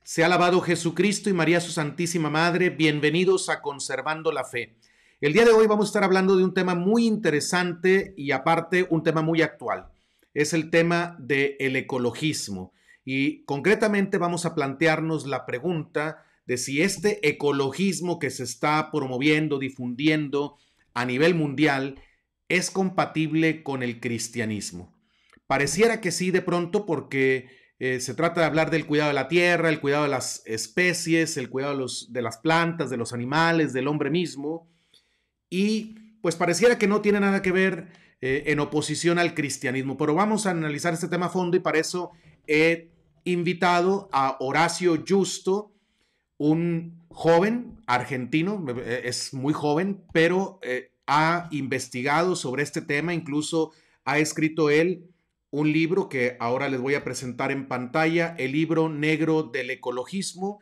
Sea alabado Jesucristo y María su Santísima Madre. Bienvenidos a Conservando la Fe. El día de hoy vamos a estar hablando de un tema muy interesante y aparte un tema muy actual. Es el tema del ecologismo y concretamente vamos a plantearnos la pregunta de si este ecologismo que se está promoviendo, difundiendo a nivel mundial es compatible con el cristianismo. Pareciera que sí de pronto porque se trata de hablar del cuidado de la tierra, el cuidado de las especies, el cuidado de las plantas, de los animales, del hombre mismo, y pues pareciera que no tiene nada que ver en oposición al cristianismo. Pero vamos a analizar este tema a fondo y para eso he invitado a Horacio Justo, un joven argentino, es muy joven, pero ha investigado sobre este tema, incluso ha escrito él un libro que ahora les voy a presentar en pantalla, el libro negro del ecologismo.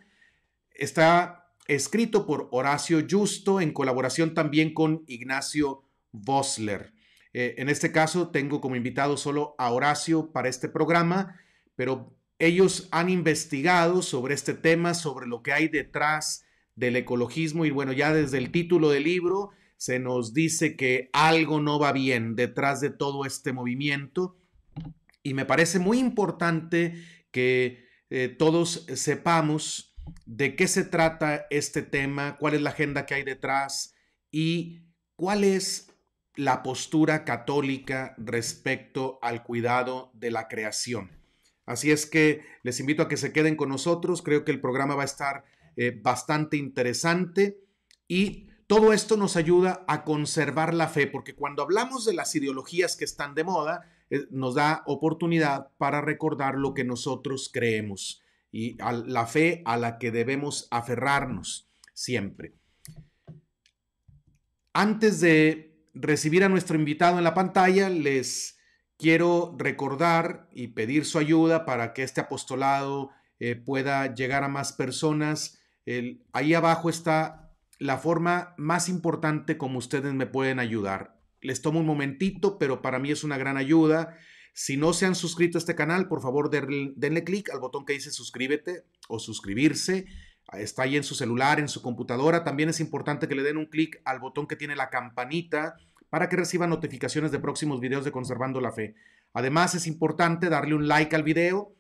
Está escrito por Horacio Justo en colaboración también con Ignacio Vossler. En este caso tengo como invitado solo a Horacio para este programa, pero ellos han investigado sobre este tema, sobre lo que hay detrás del ecologismo y bueno, ya desde el título del libro se nos dice que algo no va bien detrás de todo este movimiento y me parece muy importante que todos sepamos de qué se trata este tema, cuál es la agenda que hay detrás y cuál es la postura católica respecto al cuidado de la creación. Así es que les invito a que se queden con nosotros, creo que el programa va a estar bastante interesante y todo esto nos ayuda a conservar la fe, porque cuando hablamos de las ideologías que están de moda, nos da oportunidad para recordar lo que nosotros creemos y a la fe a la que debemos aferrarnos siempre. Antes de recibir a nuestro invitado en la pantalla, les quiero recordar y pedir su ayuda para que este apostolado pueda llegar a más personas. Ahí abajo está la forma más importante como ustedes me pueden ayudar. Les tomo un momentito, pero para mí es una gran ayuda. Si no se han suscrito a este canal, por favor denle clic al botón que dice suscríbete o suscribirse. Está ahí en su celular, en su computadora. También es importante que le den un clic al botón que tiene la campanita para que reciban notificaciones de próximos videos de Conservando la Fe. Además, es importante darle un like al video,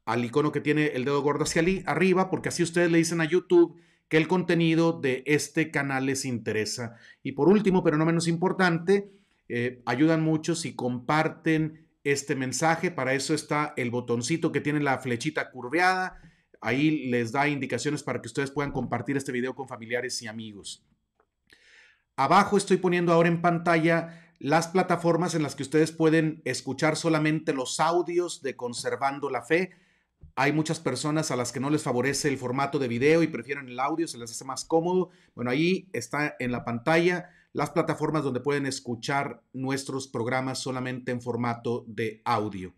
al icono que tiene el dedo gordo hacia arriba, porque así ustedes le dicen a YouTube que el contenido de este canal les interesa. Y por último, pero no menos importante, ayudan mucho si comparten este mensaje. Para eso está el botoncito que tiene la flechita curveada. Ahí les da indicaciones para que ustedes puedan compartir este video con familiares y amigos. Abajo estoy poniendo ahora en pantalla las plataformas en las que ustedes pueden escuchar solamente los audios de Conservando la Fe. Hay muchas personas a las que no les favorece el formato de video y prefieren el audio, se les hace más cómodo. Bueno, ahí está en la pantalla las plataformas donde pueden escuchar nuestros programas solamente en formato de audio.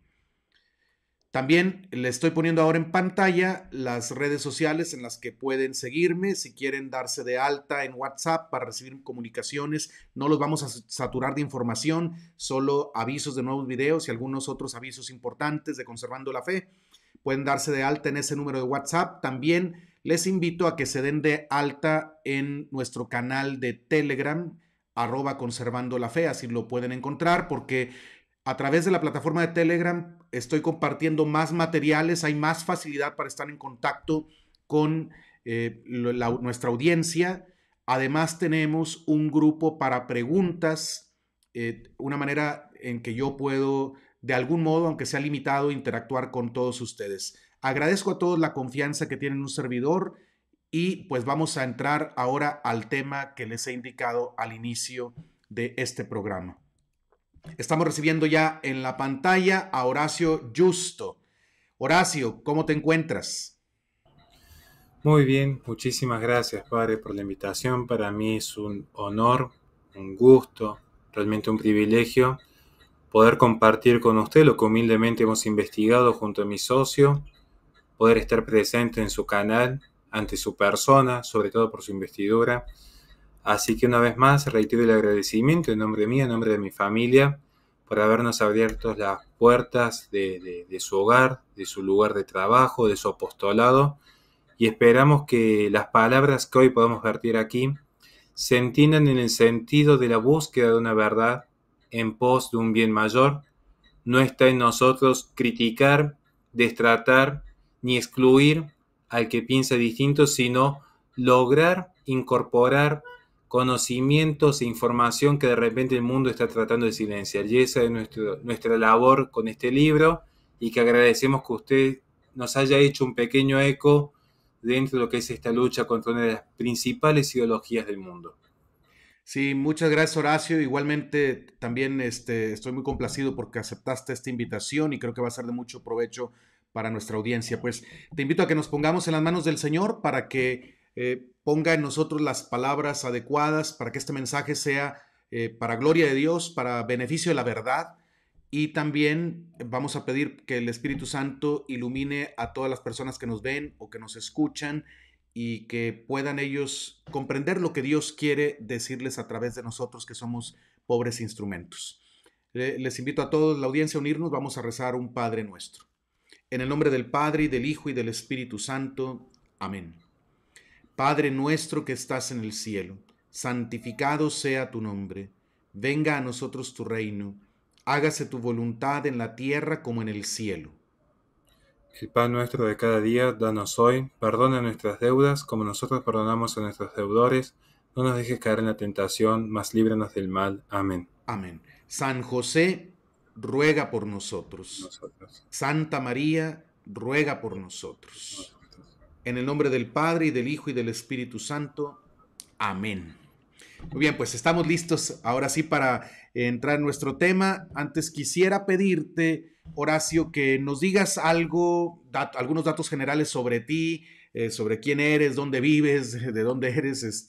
También les estoy poniendo ahora en pantalla las redes sociales en las que pueden seguirme. Si quieren darse de alta en WhatsApp para recibir comunicaciones, no los vamos a saturar de información, solo avisos de nuevos videos y algunos otros avisos importantes de Conservando la Fe. Pueden darse de alta en ese número de WhatsApp. También les invito a que se den de alta en nuestro canal de Telegram, @Conservando la Fe, así lo pueden encontrar, porque a través de la plataforma de Telegram estoy compartiendo más materiales, hay más facilidad para estar en contacto con nuestra audiencia. Además tenemos un grupo para preguntas, una manera en que yo puedo, de algún modo, aunque sea limitado, interactuar con todos ustedes. Agradezco a todos la confianza que tienen en un servidor y pues vamos a entrar ahora al tema que les he indicado al inicio de este programa. Estamos recibiendo ya en la pantalla a Horacio Justo. Horacio, ¿cómo te encuentras? Muy bien, muchísimas gracias, padre, por la invitación. Para mí es un honor, un gusto, realmente un privilegio poder compartir con usted lo que humildemente hemos investigado junto a mi socio, poder estar presente en su canal, ante su persona, sobre todo por su investidura. Así que una vez más reitero el agradecimiento en nombre mío, en nombre de mi familia, por habernos abierto las puertas de su hogar, de su lugar de trabajo, de su apostolado, y esperamos que las palabras que hoy podemos vertir aquí se entiendan en el sentido de la búsqueda de una verdad en pos de un bien mayor. No está en nosotros criticar, destratar ni excluir al que piensa distinto, sino lograr incorporar conocimientos e información que de repente el mundo está tratando de silenciar. Y esa es nuestra labor con este libro, y que agradecemos que usted nos haya hecho un pequeño eco dentro de lo que es esta lucha contra una de las principales ideologías del mundo. Sí, muchas gracias, Horacio. Igualmente, también estoy muy complacido porque aceptaste esta invitación y creo que va a ser de mucho provecho para nuestra audiencia. Pues te invito a que nos pongamos en las manos del Señor para que ponga en nosotros las palabras adecuadas, para que este mensaje sea para gloria de Dios, para beneficio de la verdad. Y también vamos a pedir que el Espíritu Santo ilumine a todas las personas que nos ven o que nos escuchan y que puedan ellos comprender lo que Dios quiere decirles a través de nosotros que somos pobres instrumentos. Les invito a todos, la audiencia, a unirnos. Vamos a rezar un Padre Nuestro. En el nombre del Padre, y del Hijo, y del Espíritu Santo. Amén. Padre nuestro que estás en el cielo, santificado sea tu nombre. Venga a nosotros tu reino. Hágase tu voluntad en la tierra como en el cielo. El pan nuestro de cada día, danos hoy. Perdona nuestras deudas, como nosotros perdonamos a nuestros deudores. No nos dejes caer en la tentación, mas líbranos del mal. Amén. Amén. San José, ruega por nosotros. Nosotros. Santa María, ruega por nosotros. Nosotros. En el nombre del Padre, y del Hijo, y del Espíritu Santo. Amén. Muy bien, pues estamos listos ahora sí para entrar en nuestro tema. Antes quisiera pedirte, Horacio, que nos digas algo, algunos datos generales sobre ti, sobre quién eres, dónde vives, de dónde eres,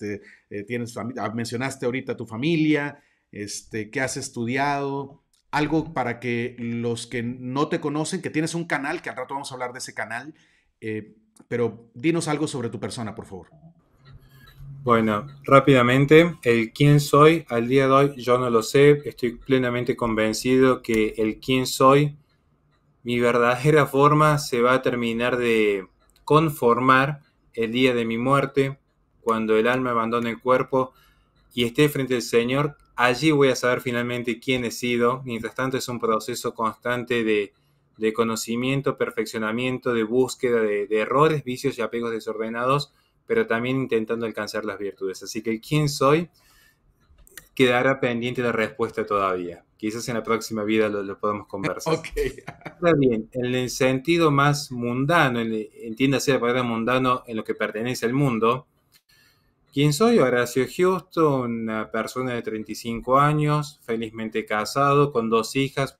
mencionaste ahorita tu familia, qué has estudiado, algo para que los que no te conocen, que tienes un canal, que al rato vamos a hablar de ese canal, pero dinos algo sobre tu persona, por favor. Bueno, rápidamente, el quién soy, al día de hoy yo no lo sé, estoy plenamente convencido que el quién soy, mi verdadera forma, se va a terminar de conformar el día de mi muerte, cuando el alma abandone el cuerpo y esté frente al Señor. Allí voy a saber finalmente quién he sido. Mientras tanto es un proceso constante de conocimiento, perfeccionamiento, de búsqueda de errores, vicios y apegos desordenados, pero también intentando alcanzar las virtudes. Así que el quién soy quedará pendiente la respuesta todavía. Quizás en la próxima vida lo podamos conversar. Ok. Está bien, en el sentido más mundano, entiéndase la palabra mundano en lo que pertenece al mundo. ¿Quién soy? Horacio Giusto, una persona de 35 años, felizmente casado, con 2 hijas.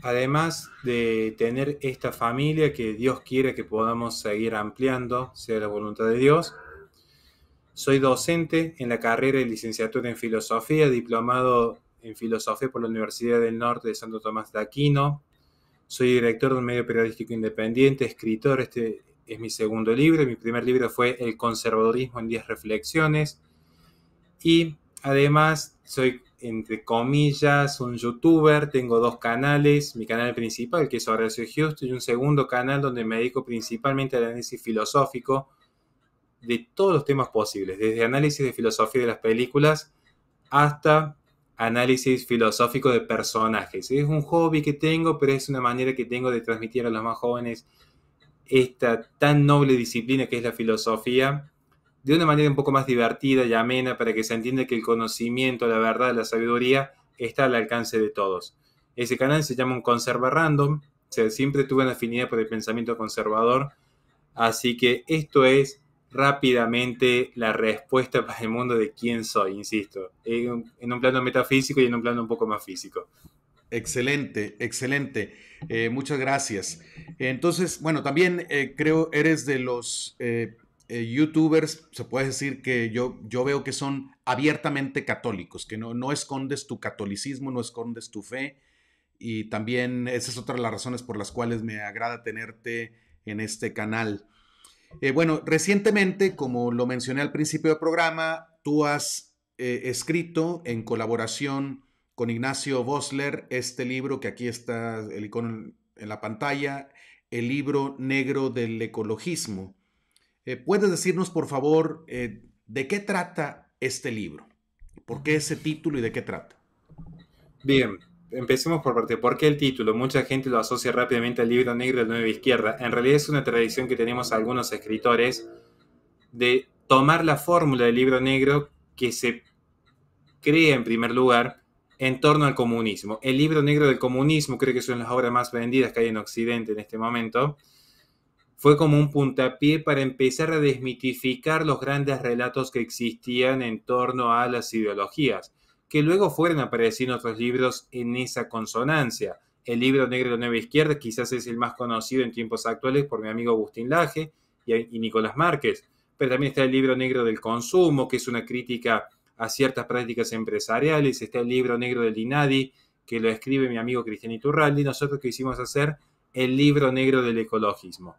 Además de tener esta familia que Dios quiere que podamos seguir ampliando, sea la voluntad de Dios. Soy docente en la carrera de licenciatura en Filosofía, diplomado en Filosofía por la Universidad del Norte de Santo Tomás de Aquino. Soy director de un medio periodístico independiente, escritor. Este es mi segundo libro. Mi primer libro fue El conservadurismo en 10 reflexiones. Y además soy, entre comillas, un youtuber. Tengo 2 canales. Mi canal principal, que es Horacio Giusto, y un segundo canal donde me dedico principalmente al análisis filosófico de todos los temas posibles, desde análisis de filosofía de las películas hasta análisis filosófico de personajes. Es un hobby que tengo, pero es una manera que tengo de transmitir a los más jóvenes esta tan noble disciplina que es la filosofía, de una manera un poco más divertida y amena, para que se entienda que el conocimiento, la verdad, la sabiduría está al alcance de todos. Ese canal se llama Un Conserva Random. O sea, siempre tuve una afinidad por el pensamiento conservador, así que esto es rápidamente la respuesta para el mundo de quién soy, insisto, en un plano metafísico y en un plano un poco más físico. Excelente, excelente. Muchas gracias. Entonces, bueno, también creo eres de los youtubers, se puede decir que yo veo que son abiertamente católicos, que no escondes tu catolicismo, no escondes tu fe. Y también esa es otra de las razones por las cuales me agrada tenerte en este canal. Bueno, recientemente, como lo mencioné al principio del programa, tú has escrito en colaboración con Ignacio Vossler este libro, que aquí está el icono en la pantalla, El libro negro del ecologismo. ¿Puedes decirnos, por favor, de qué trata este libro? ¿Por qué ese título y de qué trata? Bien, empecemos por parte. ¿Por qué el título? Mucha gente lo asocia rápidamente al libro negro de la nueva izquierda. En realidad es una tradición que tenemos algunos escritores de tomar la fórmula del libro negro que se crea en primer lugar en torno al comunismo. El libro negro del comunismo, creo que son las obras más vendidas que hay en Occidente en este momento, fue como un puntapié para empezar a desmitificar los grandes relatos que existían en torno a las ideologías, que luego fueron apareciendo otros libros en esa consonancia. El libro negro de la nueva izquierda quizás es el más conocido en tiempos actuales por mi amigo Agustín Laje y Nicolás Márquez, pero también está el libro negro del consumo, que es una crítica a ciertas prácticas empresariales. Está el libro negro del INADI, que lo escribe mi amigo Cristian Iturralde, y nosotros quisimos hacer el libro negro del ecologismo,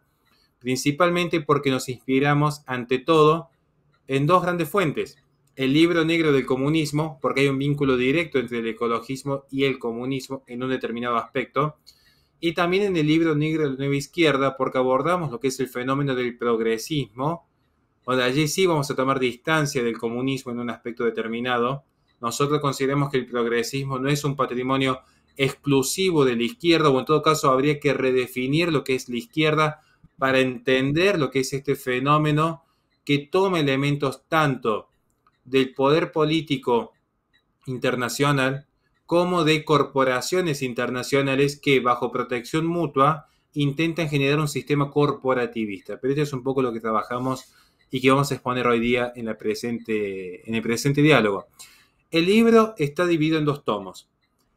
principalmente porque nos inspiramos ante todo en dos grandes fuentes. El libro negro del comunismo, porque hay un vínculo directo entre el ecologismo y el comunismo en un determinado aspecto, y también en el libro negro de la nueva izquierda, porque abordamos lo que es el fenómeno del progresismo, donde allí sí vamos a tomar distancia del comunismo en un aspecto determinado. Nosotros consideramos que el progresismo no es un patrimonio exclusivo de la izquierda, o en todo caso habría que redefinir lo que es la izquierda para entender lo que es este fenómeno que toma elementos tanto del poder político internacional como de corporaciones internacionales que bajo protección mutua intentan generar un sistema corporativista. Pero esto es un poco lo que trabajamos y que vamos a exponer hoy día en el presente diálogo. El libro está dividido en dos tomos.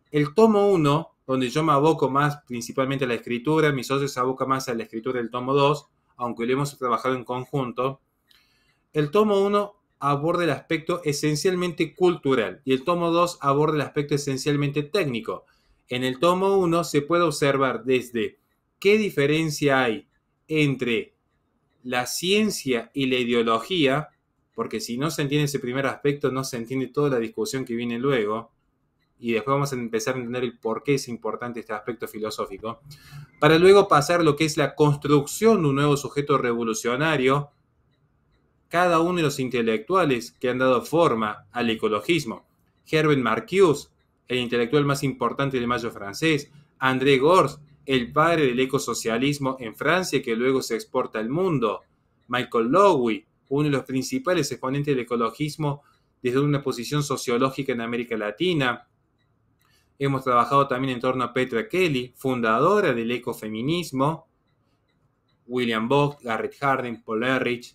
El tomo 1, donde yo me aboco más principalmente a la escritura, mi socio se aboca más a la escritura del tomo 2, aunque lo hemos trabajado en conjunto. El tomo 1 aborda el aspecto esencialmente cultural y el tomo 2 aborda el aspecto esencialmente técnico. En el tomo 1 se puede observar desde qué diferencia hay entre la ciencia y la ideología, porque si no se entiende ese primer aspecto, no se entiende toda la discusión que viene luego, y después vamos a empezar a entender el por qué es importante este aspecto filosófico, para luego pasar a lo que es la construcción de un nuevo sujeto revolucionario, cada uno de los intelectuales que han dado forma al ecologismo. Herbert Marcuse, el intelectual más importante del Mayo francés; André Gorz, el padre del ecosocialismo en Francia que luego se exporta al mundo; Michael Lowy, uno de los principales exponentes del ecologismo desde una posición sociológica en América Latina. Hemos trabajado también en torno a Petra Kelly, fundadora del ecofeminismo; William Vogt, Garrett Hardin, Paul Ehrlich,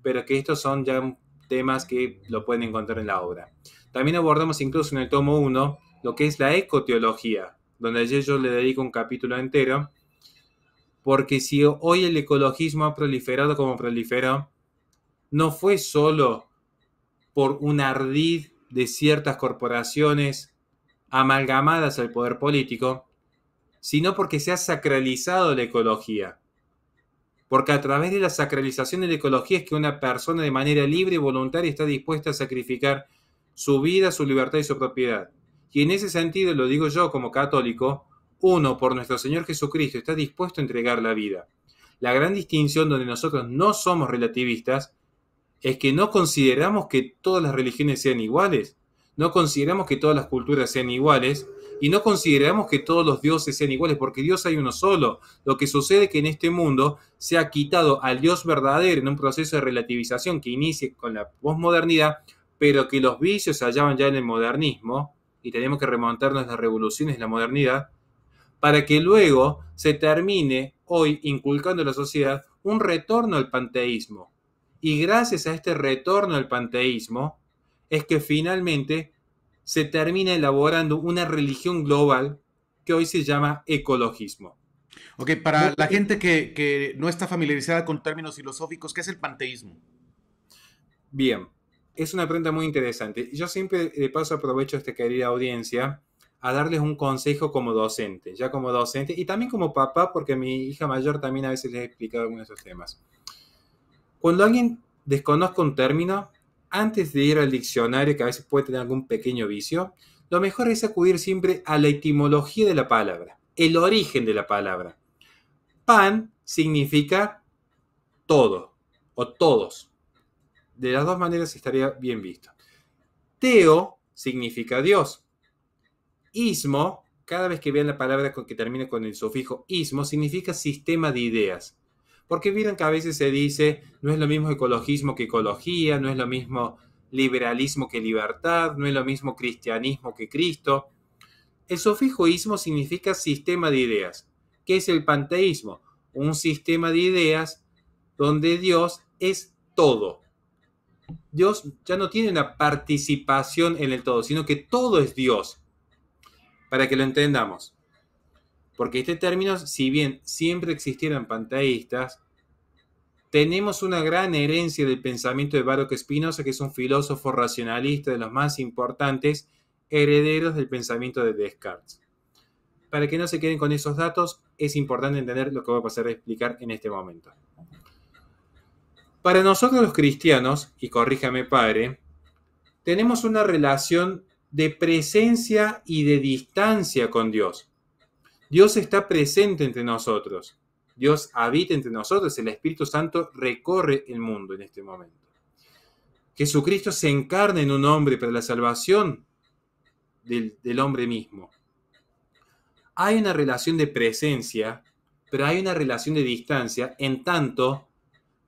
pero que estos son ya temas que lo pueden encontrar en la obra. También abordamos incluso en el tomo 1 lo que es la ecoteología, donde ayer yo le dedico un capítulo entero, porque si hoy el ecologismo ha proliferado como proliferó, no fue solo por un ardid de ciertas corporaciones amalgamadas al poder político, sino porque se ha sacralizado la ecología. Porque a través de la sacralización de la ecología es que una persona de manera libre y voluntaria está dispuesta a sacrificar su vida, su libertad y su propiedad. Y en ese sentido, lo digo yo como católico, uno, por nuestro Señor Jesucristo, está dispuesto a entregar la vida. La gran distinción donde nosotros no somos relativistas es que no consideramos que todas las religiones sean iguales, no consideramos que todas las culturas sean iguales, y no consideramos que todos los dioses sean iguales, porque Dios hay uno solo. Lo que sucede es que en este mundo se ha quitado al Dios verdadero en un proceso de relativización que inicia con la posmodernidad, pero que los vicios se hallaban ya en el modernismo, y tenemos que remontarnos a las revoluciones de la modernidad, para que luego se termine hoy inculcando en la sociedad un retorno al panteísmo. Y gracias a este retorno al panteísmo es que finalmente se termina elaborando una religión global que hoy se llama ecologismo. Ok, para la gente que no está familiarizada con términos filosóficos, ¿qué es el panteísmo? Bien, es una pregunta muy interesante. Yo siempre de paso aprovecho esta querida audiencia a darles un consejo como docente, ya como docente y también como papá, porque a mi hija mayor también a veces les he explicado algunos de esos temas. Cuando alguien desconozca un término, antes de ir al diccionario, que a veces puede tener algún pequeño vicio, lo mejor es acudir siempre a la etimología de la palabra, el origen de la palabra. Pan significa todo o todos. De las dos maneras estaría bien visto. Teo significa Dios. Ismo, cada vez que vean la palabra que termine con el sufijo ismo, significa sistema de ideas. Porque vieron que a veces se dice, no es lo mismo ecologismo que ecología, no es lo mismo liberalismo que libertad, no es lo mismo cristianismo que Cristo. El sufijo ismo significa sistema de ideas. ¿Qué es el panteísmo? Un sistema de ideas donde Dios es todo. Dios ya no tiene una participación en el todo, sino que todo es Dios. Para que lo entendamos. Porque este término, si bien siempre existieran panteístas, tenemos una gran herencia del pensamiento de Baruch Spinoza, que es un filósofo racionalista de los más importantes herederos del pensamiento de Descartes. Para que no se queden con esos datos, es importante entender lo que voy a pasar a explicar en este momento. Para nosotros los cristianos, y corríjame padre, tenemos una relación de presencia y de distancia con Dios. Dios está presente entre nosotros. Dios habita entre nosotros. El Espíritu Santo recorre el mundo en este momento. Jesucristo se encarna en un hombre para la salvación del hombre mismo. Hay una relación de presencia, pero hay una relación de distancia en tanto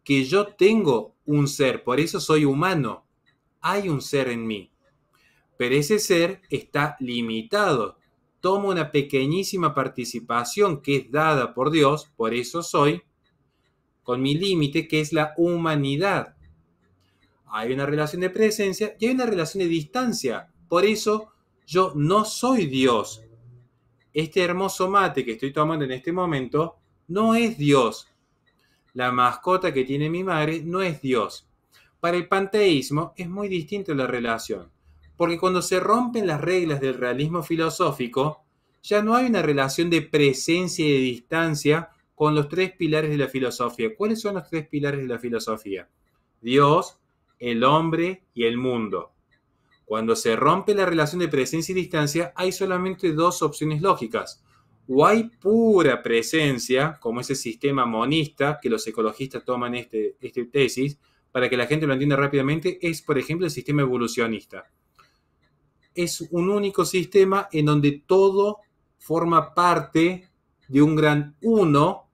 que yo tengo un ser, por eso soy humano. Hay un ser en mí, pero ese ser está limitado. Tomo una pequeñísima participación que es dada por Dios, por eso soy, con mi límite que es la humanidad. Hay una relación de presencia y hay una relación de distancia. Por eso yo no soy Dios. Este hermoso mate que estoy tomando en este momento no es Dios. La mascota que tiene mi madre no es Dios. Para el panteísmo es muy distinta la relación. Porque cuando se rompen las reglas del realismo filosófico, ya no hay una relación de presencia y de distancia con los tres pilares de la filosofía. ¿Cuáles son los tres pilares de la filosofía? Dios, el hombre y el mundo. Cuando se rompe la relación de presencia y distancia, hay solamente dos opciones lógicas. O hay pura presencia, como ese sistema monista que los ecologistas toman este tesis, para que la gente lo entienda rápidamente, es, por ejemplo, el sistema evolucionista. Es un único sistema en donde todo forma parte de un gran uno,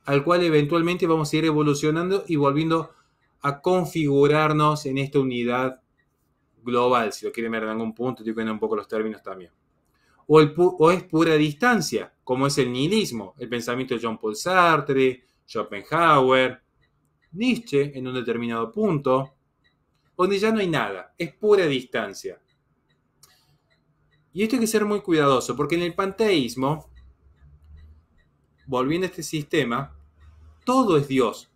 al cual eventualmente vamos a ir evolucionando y volviendo a configurarnos en esta unidad global, si lo quieren ver en algún punto, estoy viendo un poco los términos también. O es pura distancia, como es el nihilismo, el pensamiento de Jean-Paul Sartre, Schopenhauer, Nietzsche en un determinado punto, donde ya no hay nada, es pura distancia. Y esto hay que ser muy cuidadoso, porque en el panteísmo, volviendo a este sistema, todo es Dios.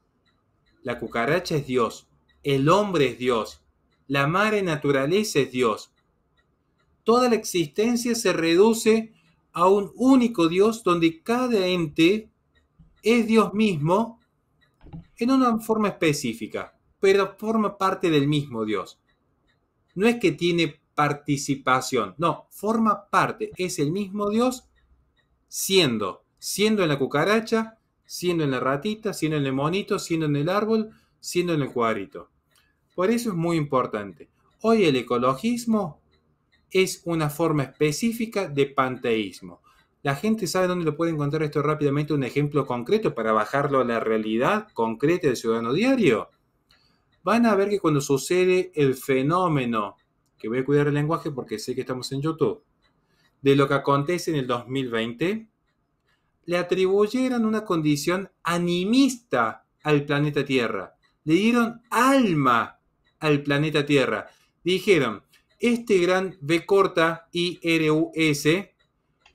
La cucaracha es Dios, el hombre es Dios, la madre naturaleza es Dios. Toda la existencia se reduce a un único Dios donde cada ente es Dios mismo en una forma específica, pero forma parte del mismo Dios. No es que tiene participación, no, forma parte, es el mismo Dios siendo en la cucaracha, siendo en la ratita, siendo en el monito, siendo en el árbol, siendo en el cuadrito. Por eso es muy importante. Hoy el ecologismo es una forma específica de panteísmo. La gente sabe dónde lo puede encontrar esto rápidamente, un ejemplo concreto para bajarlo a la realidad concreta del ciudadano diario. Van a ver que cuando sucede el fenómeno, que voy a cuidar el lenguaje porque sé que estamos en YouTube, de lo que acontece en el 2020, le atribuyeron una condición animista al planeta Tierra. Le dieron alma al planeta Tierra. Dijeron, este gran V corta IRUS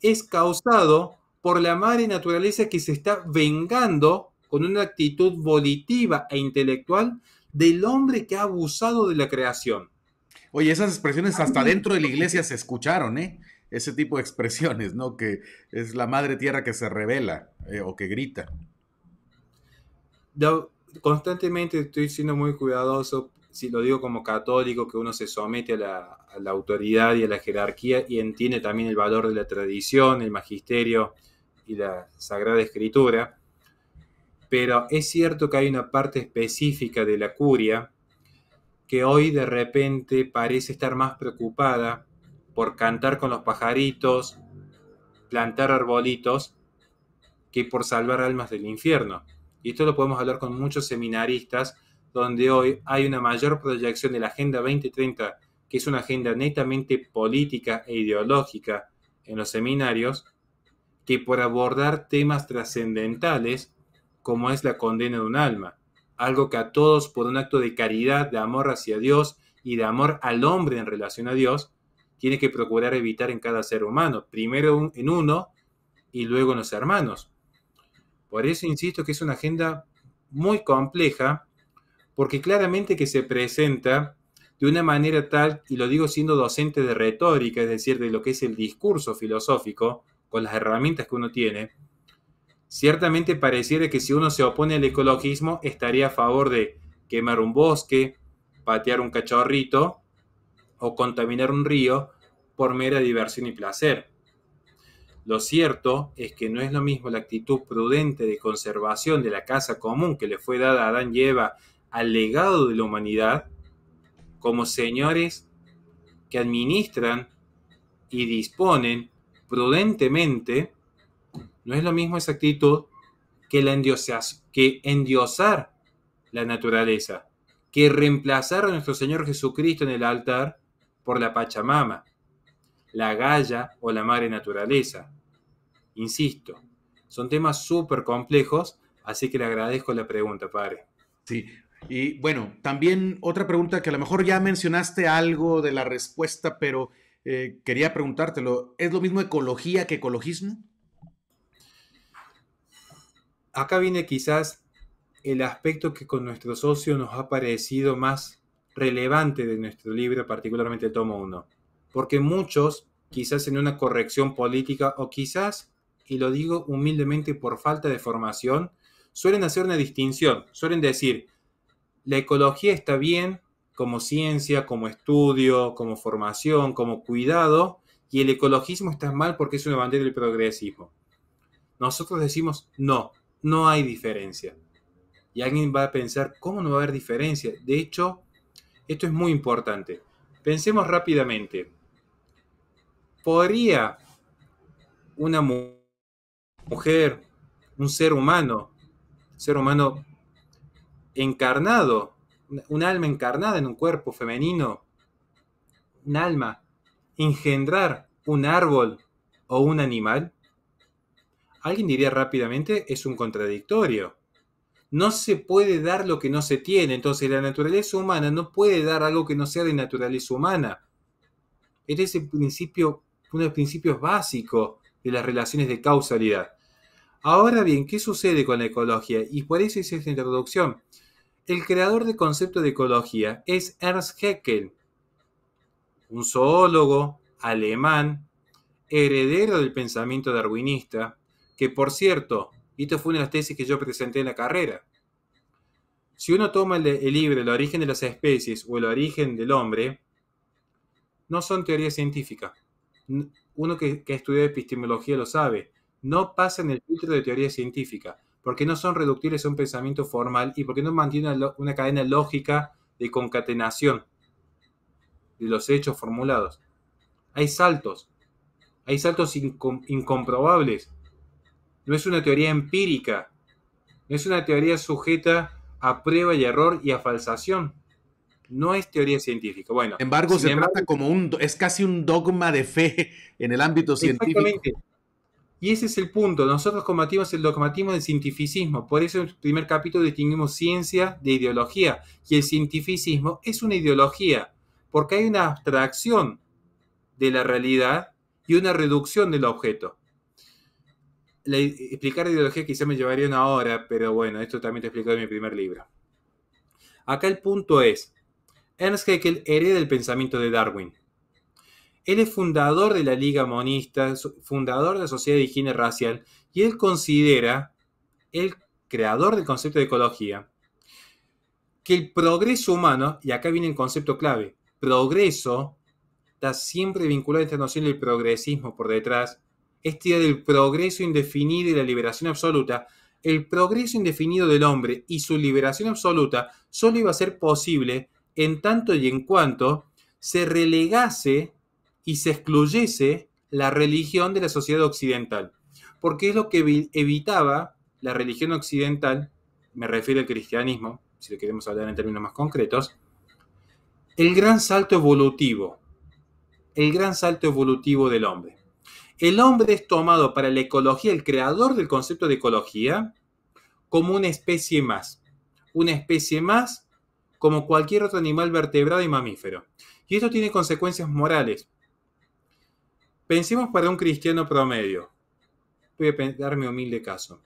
es causado por la madre naturaleza que se está vengando con una actitud volitiva e intelectual del hombre que ha abusado de la creación. Oye, esas expresiones hasta dentro de la iglesia se escucharon, ¿eh? Ese tipo de expresiones, ¿no? Que es la madre tierra que se revela o que grita. Constantemente estoy siendo muy cuidadoso si lo digo como católico, que uno se somete a la autoridad y a la jerarquía y entiende también el valor de la tradición, el magisterio y la Sagrada Escritura, pero es cierto que hay una parte específica de la curia que hoy de repente parece estar más preocupada por cantar con los pajaritos, plantar arbolitos, que por salvar almas del infierno. Y esto lo podemos hablar con muchos seminaristas, donde hoy hay una mayor proyección de la Agenda 2030, que es una agenda netamente política e ideológica en los seminarios, que por abordar temas trascendentales como es la condena de un alma, algo que a todos por un acto de caridad, de amor hacia Dios y de amor al hombre en relación a Dios, tiene que procurar evitar en cada ser humano, primero en uno y luego en los hermanos. Por eso insisto que es una agenda muy compleja, porque claramente que se presenta de una manera tal, y lo digo siendo docente de retórica, es decir, de lo que es el discurso filosófico, con las herramientas que uno tiene, ciertamente pareciera que si uno se opone al ecologismo estaría a favor de quemar un bosque, patear un cachorrito o contaminar un río por mera diversión y placer. Lo cierto es que no es lo mismo la actitud prudente de conservación de la casa común que le fue dada a Adán y Eva al legado de la humanidad como señores que administran y disponen prudentemente. No es lo mismo esa actitud que endiosar la naturaleza, que reemplazar a nuestro Señor Jesucristo en el altar por la Pachamama, la Gaia o la Madre Naturaleza. Insisto, son temas súper complejos, así que le agradezco la pregunta, padre. Sí, y bueno, también otra pregunta que a lo mejor ya mencionaste algo de la respuesta, pero quería preguntártelo. ¿Es lo mismo ecología que ecologismo? Acá viene quizás el aspecto que con nuestro socio nos ha parecido más relevante de nuestro libro, particularmente el tomo 1. Porque muchos, quizás en una corrección política o quizás, y lo digo humildemente por falta de formación, suelen hacer una distinción, suelen decir, la ecología está bien como ciencia, como estudio, como formación, como cuidado, y el ecologismo está mal porque es una bandera del progresismo. Nosotros decimos, no, no hay diferencia. Y alguien va a pensar, ¿cómo no va a haber diferencia? De hecho, esto es muy importante. Pensemos rápidamente. ¿Podría una mujer, un ser humano encarnado, un alma encarnada en un cuerpo femenino, un alma, engendrar un árbol o un animal? Alguien diría rápidamente, es un contradictorio. No se puede dar lo que no se tiene. Entonces la naturaleza humana no puede dar algo que no sea de naturaleza humana. Este es el principio, uno de los principios básicos de las relaciones de causalidad. Ahora bien, ¿qué sucede con la ecología? Y por eso hice esta introducción. El creador del concepto de ecología es Ernst Haeckel, un zoólogo alemán, heredero del pensamiento darwinista, que por cierto, y esto fue una de las tesis que yo presenté en la carrera. Si uno toma el libro El origen de las especies o El origen del hombre, no son teorías científicas. Uno que ha estudiado epistemología lo sabe. No pasan el filtro de teoría científica, porque no son reductibles a un pensamiento formal y porque no mantienen una cadena lógica de concatenación de los hechos formulados. Hay saltos incomprobables. No es una teoría empírica, no es una teoría sujeta a prueba y error y a falsación. No es teoría científica. Bueno, Sin embargo, se trata como es casi un dogma de fe en el ámbito científico. Exactamente. Y ese es el punto. Nosotros combatimos el dogmatismo del cientificismo. Por eso en el primer capítulo distinguimos ciencia de ideología. Y el cientificismo es una ideología, porque hay una abstracción de la realidad y una reducción del objeto. Explicar ideología quizá me llevaría una hora, pero bueno, esto también te explico en mi primer libro. Acá el punto es, Ernst Haeckel hereda el pensamiento de Darwin. Él es fundador de la Liga Monista, fundador de la Sociedad de Higiene Racial, y él considera, el creador del concepto de ecología, que el progreso humano, y acá viene el concepto clave, progreso, está siempre vinculado a esta noción del progresismo por detrás, esta idea del progreso indefinido y la liberación absoluta. El progreso indefinido del hombre y su liberación absoluta solo iba a ser posible en tanto y en cuanto se relegase y se excluyese la religión de la sociedad occidental. Porque es lo que evitaba la religión occidental, me refiero al cristianismo, si lo queremos hablar en términos más concretos, el gran salto evolutivo del hombre. El hombre es tomado para la ecología, el creador del concepto de ecología, como una especie más como cualquier otro animal vertebrado y mamífero. Y esto tiene consecuencias morales. Pensemos para un cristiano promedio. Voy a dar mi humilde caso.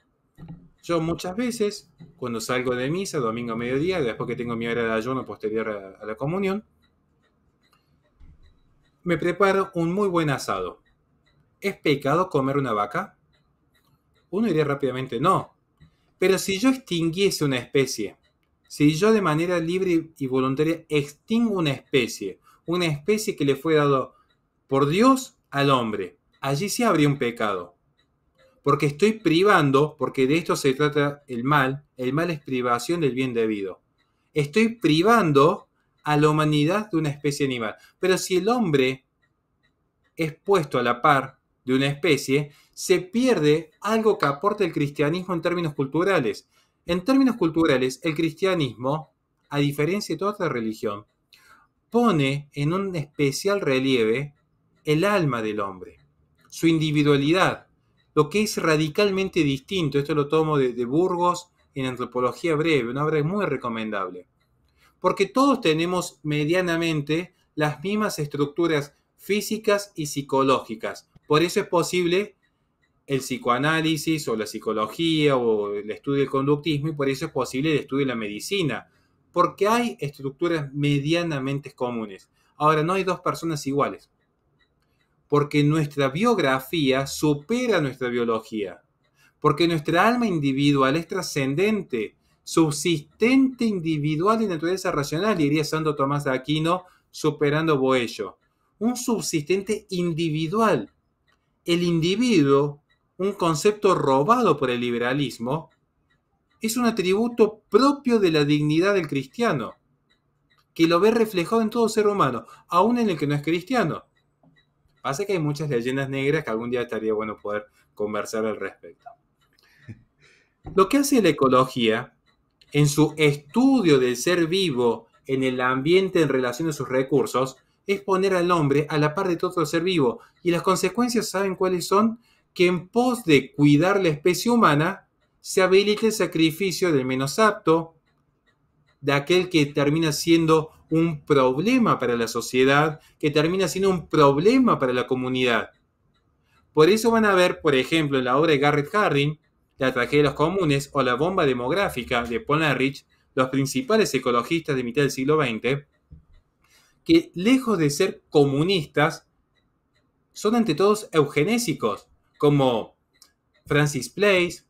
Yo muchas veces, cuando salgo de misa, domingo a mediodía, después que tengo mi hora de ayuno posterior a la comunión, me preparo un muy buen asado. ¿Es pecado comer una vaca? Uno diría rápidamente no. Pero si yo extinguiese una especie, si yo de manera libre y voluntaria extingo una especie que le fue dado por Dios al hombre, allí sí habría un pecado. Porque estoy privando, porque de esto se trata el mal es privación del bien debido. Estoy privando a la humanidad de una especie animal. Pero si el hombre es puesto a la par de una especie, se pierde algo que aporta el cristianismo en términos culturales. En términos culturales, el cristianismo, a diferencia de toda otra religión, pone en un especial relieve el alma del hombre, su individualidad, lo que es radicalmente distinto. Esto lo tomo de Burgos en Antropología Breve, una obra muy recomendable. Porque todos tenemos medianamente las mismas estructuras físicas y psicológicas. Por eso es posible el psicoanálisis o la psicología o el estudio del conductismo, y por eso es posible el estudio de la medicina, porque hay estructuras medianamente comunes. Ahora, no hay dos personas iguales, porque nuestra biografía supera nuestra biología, porque nuestra alma individual es trascendente, subsistente individual de naturaleza racional, diría Santo Tomás de Aquino, superando Boello. Un subsistente individual. El individuo, un concepto robado por el liberalismo, es un atributo propio de la dignidad del cristiano, que lo ve reflejado en todo ser humano, aún en el que no es cristiano. Pasa que hay muchas leyendas negras que algún día estaría bueno poder conversar al respecto. Lo que hace la ecología, en su estudio del ser vivo en el ambiente en relación a sus recursos, es poner al hombre a la par de todo ser vivo. Y las consecuencias, ¿saben cuáles son? Que en pos de cuidar la especie humana, se habilita el sacrificio del menos apto, de aquel que termina siendo un problema para la sociedad, que termina siendo un problema para la comunidad. Por eso van a ver, por ejemplo, en la obra de Garrett Hardin, La tragedia de los comunes, o La bomba demográfica de Paul Ehrlich, los principales ecologistas de mitad del siglo XX, que lejos de ser comunistas, son ante todos eugenésicos, como Francis Place,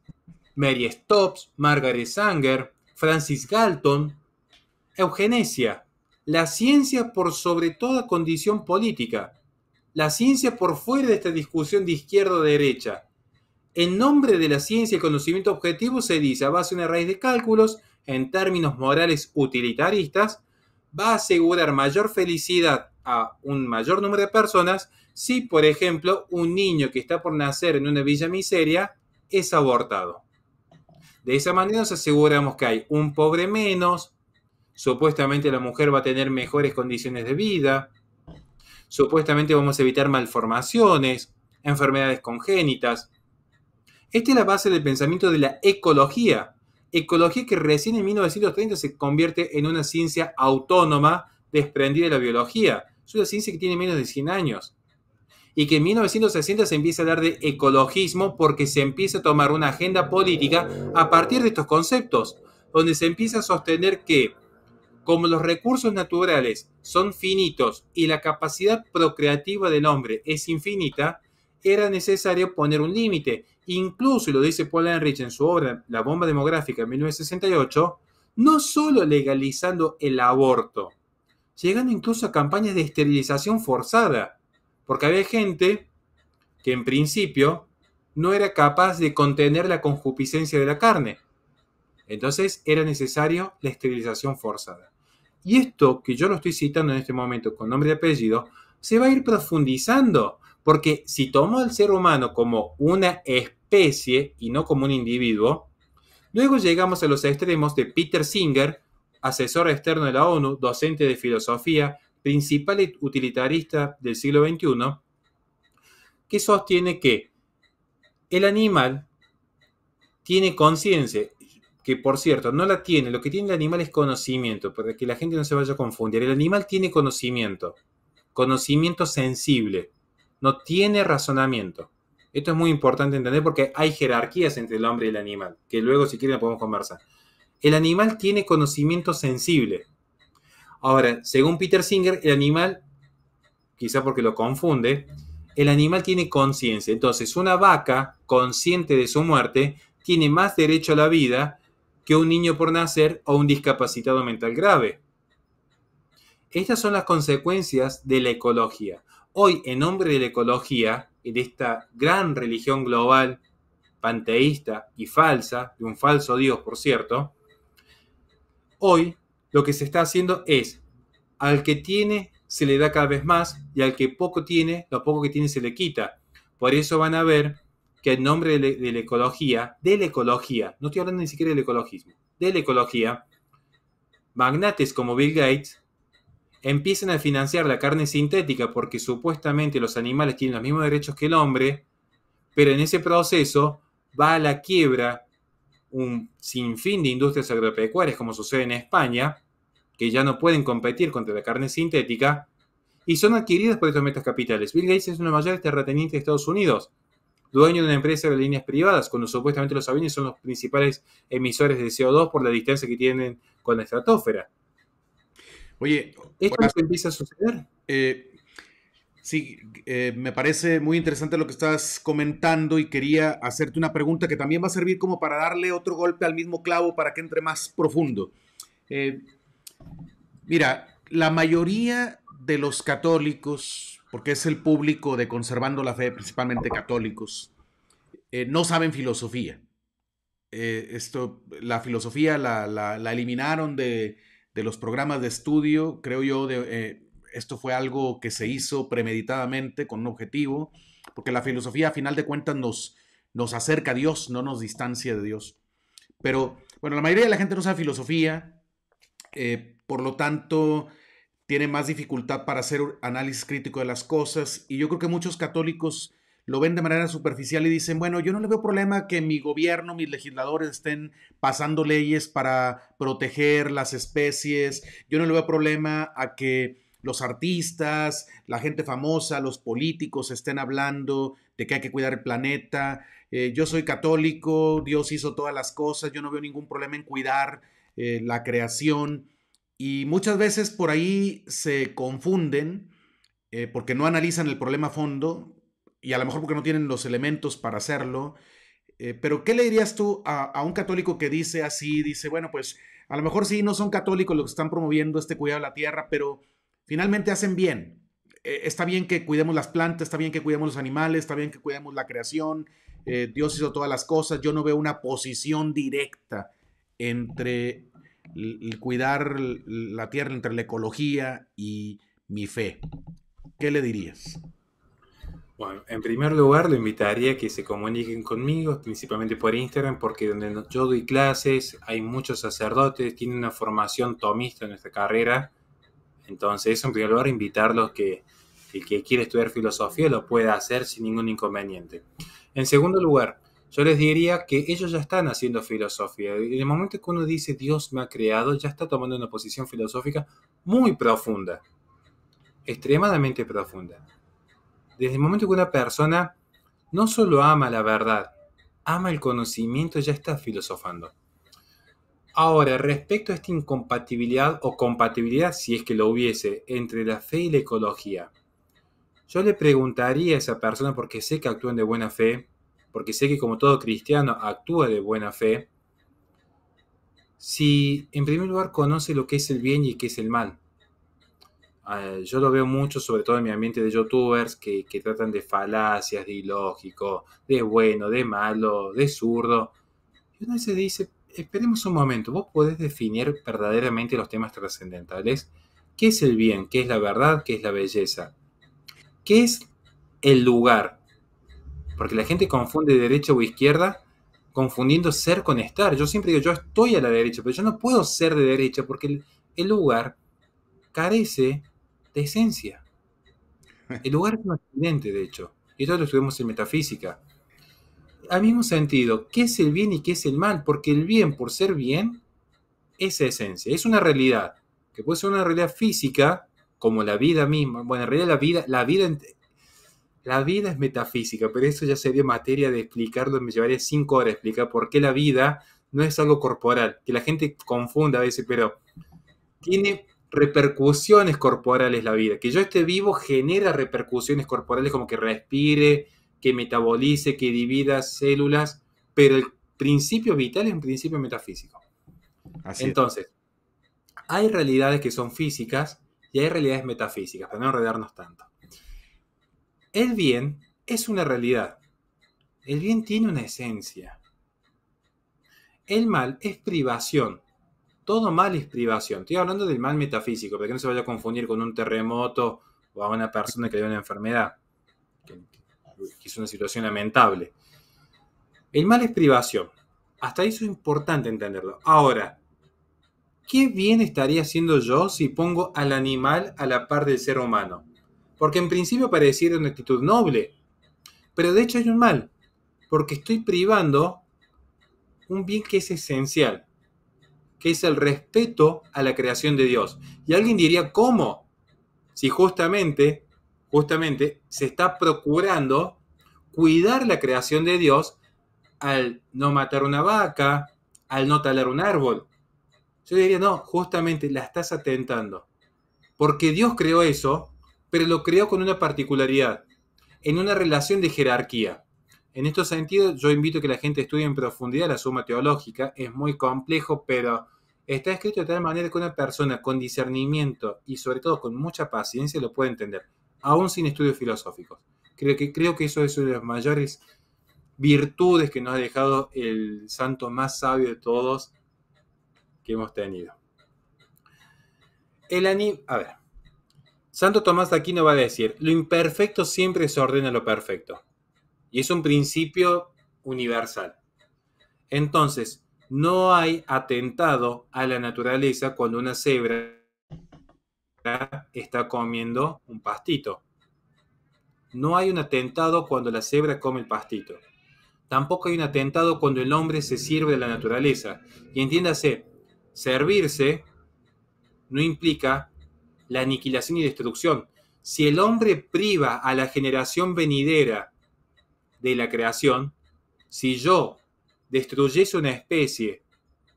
Mary Stopes, Margaret Sanger, Francis Galton. Eugenesia, la ciencia por sobre toda condición política, la ciencia por fuera de esta discusión de izquierda o derecha. En nombre de la ciencia y el conocimiento objetivo se dice, a base de una raíz de cálculos, en términos morales utilitaristas, va a asegurar mayor felicidad a un mayor número de personas si, por ejemplo, un niño que está por nacer en una villa miseria es abortado. De esa manera nos aseguramos que hay un pobre menos, supuestamente la mujer va a tener mejores condiciones de vida, supuestamente vamos a evitar malformaciones, enfermedades congénitas. Esta es la base del pensamiento de la ecología que recién en 1930 se convierte en una ciencia autónoma desprendida de la biología. Es una ciencia que tiene menos de 100 años. Y que en 1960 se empieza a hablar de ecologismo porque se empieza a tomar una agenda política a partir de estos conceptos, donde se empieza a sostener que, como los recursos naturales son finitos y la capacidad procreativa del hombre es infinita, era necesario poner un límite. Incluso, y lo dice Paul Ehrlich en su obra La bomba demográfica en 1968, no solo legalizando el aborto, llegando incluso a campañas de esterilización forzada, porque había gente que en principio no era capaz de contener la concupiscencia de la carne. Entonces era necesario la esterilización forzada. Y esto que yo lo estoy citando en este momento con nombre y apellido, se va a ir profundizando, porque si tomo al ser humano como una especie y no como un individuo, luego llegamos a los extremos de Peter Singer, asesor externo de la ONU, docente de filosofía, principal utilitarista del siglo XXI, que sostiene que el animal tiene conciencia, que por cierto no la tiene, lo que tiene el animal es conocimiento, para que la gente no se vaya a confundir. El animal tiene conocimiento, conocimiento sensible, no tiene razonamiento. Esto es muy importante entender porque hay jerarquías entre el hombre y el animal, que luego si quieren podemos conversar. El animal tiene conocimiento sensible. Ahora, según Peter Singer, el animal, quizá porque lo confunde, el animal tiene conciencia. Entonces, una vaca consciente de su muerte tiene más derecho a la vida que un niño por nacer o un discapacitado mental grave. Estas son las consecuencias de la ecología. Hoy, en nombre de la ecología, de esta gran religión global, panteísta y falsa, de un falso Dios, por cierto, hoy lo que se está haciendo es, al que tiene se le da cada vez más y al que poco tiene, lo poco que tiene se le quita. Por eso van a ver que en nombre de la ecología, no estoy hablando ni siquiera del ecologismo, de la ecología, magnates como Bill Gates empiezan a financiar la carne sintética porque supuestamente los animales tienen los mismos derechos que el hombre, pero en ese proceso va a la quiebra un sinfín de industrias agropecuarias, como sucede en España, que ya no pueden competir contra la carne sintética, y son adquiridas por estos metacapitales. Bill Gates es uno de los mayores terratenientes de Estados Unidos, dueño de una empresa de líneas privadas, cuando supuestamente los aviones son los principales emisores de CO2 por la distancia que tienen con la estratosfera. Oye, Esto es lo que empieza a suceder. Sí, me parece muy interesante lo que estás comentando y quería hacerte una pregunta que también va a servir como para darle otro golpe al mismo clavo para que entre más profundo. Eh, Mira, la mayoría de los católicos, porque es el público de Conservando la Fe, principalmente católicos, no saben filosofía. La filosofía la eliminaron de los programas de estudio, creo yo. Esto fue algo que se hizo premeditadamente con un objetivo, porque la filosofía a final de cuentas nos acerca a Dios, no nos distancia de Dios. Pero bueno, la mayoría de la gente no sabe filosofía, por lo tanto tiene más dificultad para hacer análisis crítico de las cosas, y yo creo que muchos católicos lo ven de manera superficial y dicen, bueno, yo no le veo problema que mi gobierno, mis legisladores estén pasando leyes para proteger las especies, yo no le veo problema a que los artistas, la gente famosa, los políticos estén hablando de que hay que cuidar el planeta, yo soy católico, Dios hizo todas las cosas, yo no veo ningún problema en cuidar la creación. Y muchas veces por ahí se confunden porque no analizan el problema a fondo y a lo mejor porque no tienen los elementos para hacerlo. Pero ¿qué le dirías tú a un católico que dice así? Dice, bueno, pues a lo mejor sí no son católicos los que están promoviendo este cuidado de la tierra, pero finalmente hacen bien. Está bien que cuidemos las plantas, está bien que cuidemos los animales, está bien que cuidemos la creación. Dios hizo todas las cosas. Yo no veo una posición directa entre cuidar la tierra, entre la ecología y mi fe. ¿Qué le dirías? Bueno, en primer lugar, lo invitaría a que se comuniquen conmigo, principalmente por Instagram, porque donde yo doy clases hay muchos sacerdotes, tienen una formación tomista en nuestra carrera. Entonces, en primer lugar, invitarlos que el que quiere estudiar filosofía lo pueda hacer sin ningún inconveniente. En segundo lugar, yo les diría que ellos ya están haciendo filosofía. En el momento que uno dice Dios me ha creado, ya está tomando una posición filosófica muy profunda, extremadamente profunda. Desde el momento que una persona no solo ama la verdad, ama el conocimiento, ya está filosofando. Ahora, respecto a esta incompatibilidad o compatibilidad, si es que lo hubiese, entre la fe y la ecología, yo le preguntaría a esa persona, porque sé que actúan de buena fe, porque sé que como todo cristiano actúa de buena fe, Si en primer lugar conoce lo que es el bien y qué es el mal. Yo lo veo mucho, sobre todo en mi ambiente de youtubers, que tratan de falacias, de ilógico, de bueno, de malo, de zurdo. Y uno se dice, esperemos un momento, vos podés definir verdaderamente los temas trascendentales. ¿Qué es el bien? ¿Qué es la verdad? ¿Qué es la belleza? ¿Qué es el lugar? Porque la gente confunde derecha o izquierda, confundiendo ser con estar. Yo siempre digo, yo estoy a la derecha, pero yo no puedo ser de derecha porque el lugar carece de esencia. El lugar es un accidente, de hecho. Y esto lo estudiamos en metafísica. Al mismo sentido, ¿qué es el bien y qué es el mal? Porque el bien, por ser bien, es esencia, es una realidad, que puede ser una realidad física, como la vida misma. Bueno, en realidad la vida es metafísica, pero eso ya sería materia de explicarlo, me llevaría 5 horas explicar por qué la vida no es algo corporal, que la gente confunda a veces, pero tiene repercusiones corporales la vida. Que yo esté vivo genera repercusiones corporales como que respire, que metabolice, que divida células, pero el principio vital es un principio metafísico. Así es. Entonces, hay realidades que son físicas y hay realidades metafísicas, para no enredarnos tanto. El bien es una realidad. El bien tiene una esencia. El mal es privación. Todo mal es privación. Estoy hablando del mal metafísico, para que no se vaya a confundir con un terremoto o a una persona que tiene una enfermedad, que es una situación lamentable. El mal es privación. Hasta eso es importante entenderlo. Ahora, ¿qué bien estaría haciendo yo si pongo al animal a la par del ser humano? Porque en principio pareciera una actitud noble, pero de hecho hay un mal, porque estoy privando un bien que es esencial, que es el respeto a la creación de Dios. Y alguien diría, ¿cómo? Si justamente se está procurando cuidar la creación de Dios al no matar una vaca, al no talar un árbol. Yo diría, no, justamente la estás atentando. Porque Dios creó eso, pero lo creó con una particularidad, en una relación de jerarquía. En estos sentidos, yo invito a que la gente estudie en profundidad la suma teológica. Es muy complejo, pero está escrito de tal manera que una persona con discernimiento y sobre todo con mucha paciencia lo puede entender, aún sin estudios filosóficos. Creo que eso es una de las mayores virtudes que nos ha dejado el santo más sabio de todos que hemos tenido. A ver, Santo Tomás de Aquino va a decir, lo imperfecto siempre se ordena a lo perfecto. Y es un principio universal. Entonces, no hay atentado a la naturaleza cuando una cebra está comiendo un pastito. No hay un atentado cuando la cebra come el pastito. Tampoco hay un atentado cuando el hombre se sirve de la naturaleza. Y entiéndase, servirse no implica la aniquilación y destrucción. Si el hombre priva a la generación venidera de la creación, si yo destruyese una especie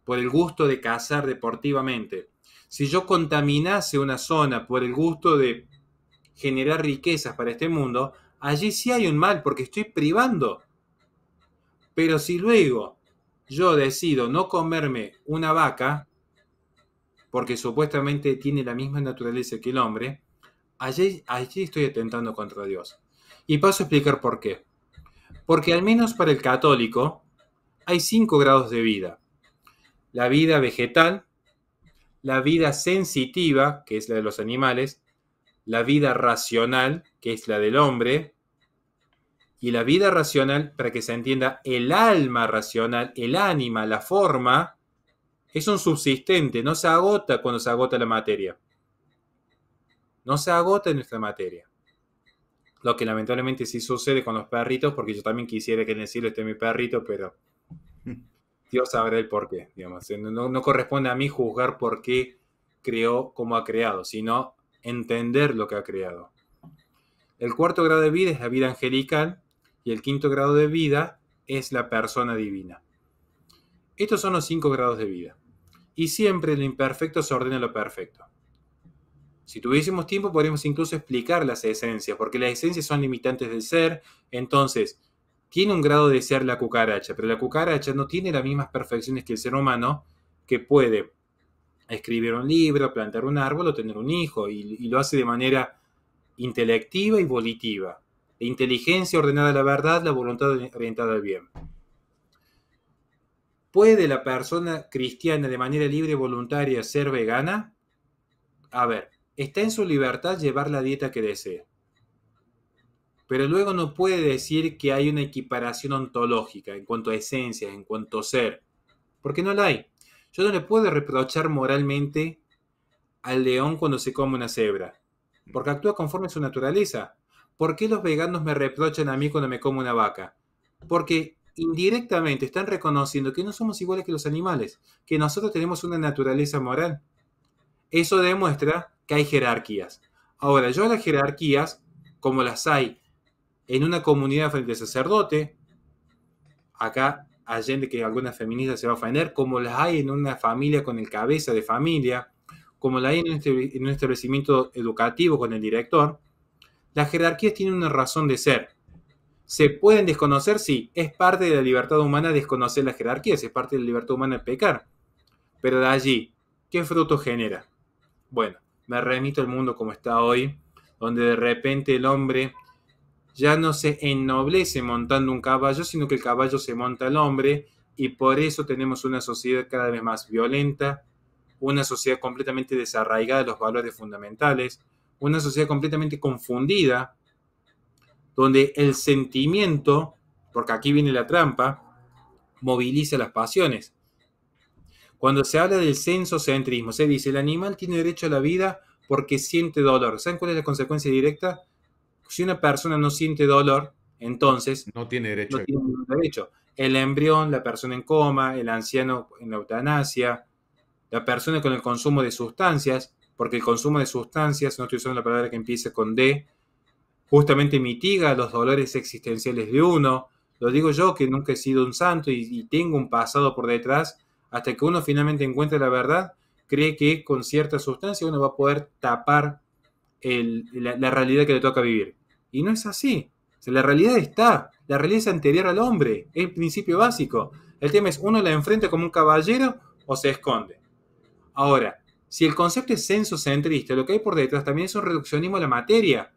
por el gusto de cazar deportivamente, si yo contaminase una zona por el gusto de generar riquezas para este mundo, allí sí hay un mal porque estoy privando. Pero si luego yo decido no comerme una vaca, porque supuestamente tiene la misma naturaleza que el hombre, allí estoy atentando contra Dios. Y paso a explicar por qué. Porque al menos para el católico hay 5 grados de vida. La vida vegetal, la vida sensitiva, que es la de los animales, la vida racional, que es la del hombre, y la vida racional, para que se entienda, el alma racional, el ánima, la forma, es un subsistente, no se agota cuando se agota la materia. No se agota en nuestra materia. Lo que lamentablemente sí sucede con los perritos, porque yo también quisiera que en el cielo esté mi perrito, pero Dios sabrá el por qué. Digamos. No corresponde a mí juzgar por qué creó como ha creado, sino entender lo que ha creado. El 4.º grado de vida es la vida angelical y el 5.º grado de vida es la persona divina. Estos son los 5 grados de vida. Y siempre lo imperfecto se ordena a lo perfecto. Si tuviésemos tiempo podríamos incluso explicar las esencias, porque las esencias son limitantes del ser. Entonces, tiene un grado de ser la cucaracha, pero la cucaracha no tiene las mismas perfecciones que el ser humano, que puede escribir un libro, plantar un árbol o tener un hijo, y lo hace de manera intelectiva y volitiva. La inteligencia ordenada a la verdad, la voluntad orientada al bien. ¿Puede la persona cristiana de manera libre y voluntaria ser vegana? A ver, está en su libertad llevar la dieta que desee. Pero luego no puede decir que hay una equiparación ontológica en cuanto a esencias, en cuanto a ser, porque no la hay. Yo no le puedo reprochar moralmente al león cuando se come una cebra, porque actúa conforme a su naturaleza. ¿Por qué los veganos me reprochan a mí cuando me como una vaca? Porque indirectamente están reconociendo que no somos iguales que los animales, que nosotros tenemos una naturaleza moral. Eso demuestra que hay jerarquías. Ahora, yo a las jerarquías, como las hay en una comunidad frente al sacerdote, acá allende que alguna feminista se va a ofender, como las hay en una familia con el cabeza de familia, como la hay en un establecimiento educativo con el director, las jerarquías tienen una razón de ser. ¿Se pueden desconocer? Sí, es parte de la libertad humana desconocer las jerarquías, es parte de la libertad humana pecar. Pero de allí, ¿qué fruto genera? Bueno, me remito al mundo como está hoy, donde de repente el hombre ya no se ennoblece montando un caballo, sino que el caballo se monta al hombre, y por eso tenemos una sociedad cada vez más violenta, una sociedad completamente desarraigada de los valores fundamentales, una sociedad completamente confundida, donde el sentimiento, porque aquí viene la trampa, moviliza las pasiones. Cuando se habla del sensocentrismo, se dice el animal tiene derecho a la vida porque siente dolor. ¿Saben cuál es la consecuencia directa? Si una persona no siente dolor, entonces No tiene no derecho a... tiene ningún derecho. El embrión, la persona en coma, el anciano en la eutanasia, la persona con el consumo de sustancias, porque el consumo de sustancias, no estoy usando la palabra que empiece con D, justamente mitiga los dolores existenciales de uno. Lo digo yo que nunca he sido un santo y tengo un pasado por detrás, hasta que uno finalmente encuentra la verdad, cree que con cierta sustancia uno va a poder tapar la realidad que le toca vivir. Y no es así. O sea, la realidad está, la realidad es anterior al hombre, es el principio básico. El tema es, ¿uno la enfrenta como un caballero o se esconde? Ahora, si el concepto es sensocentrista, lo que hay por detrás también es un reduccionismo a la materia.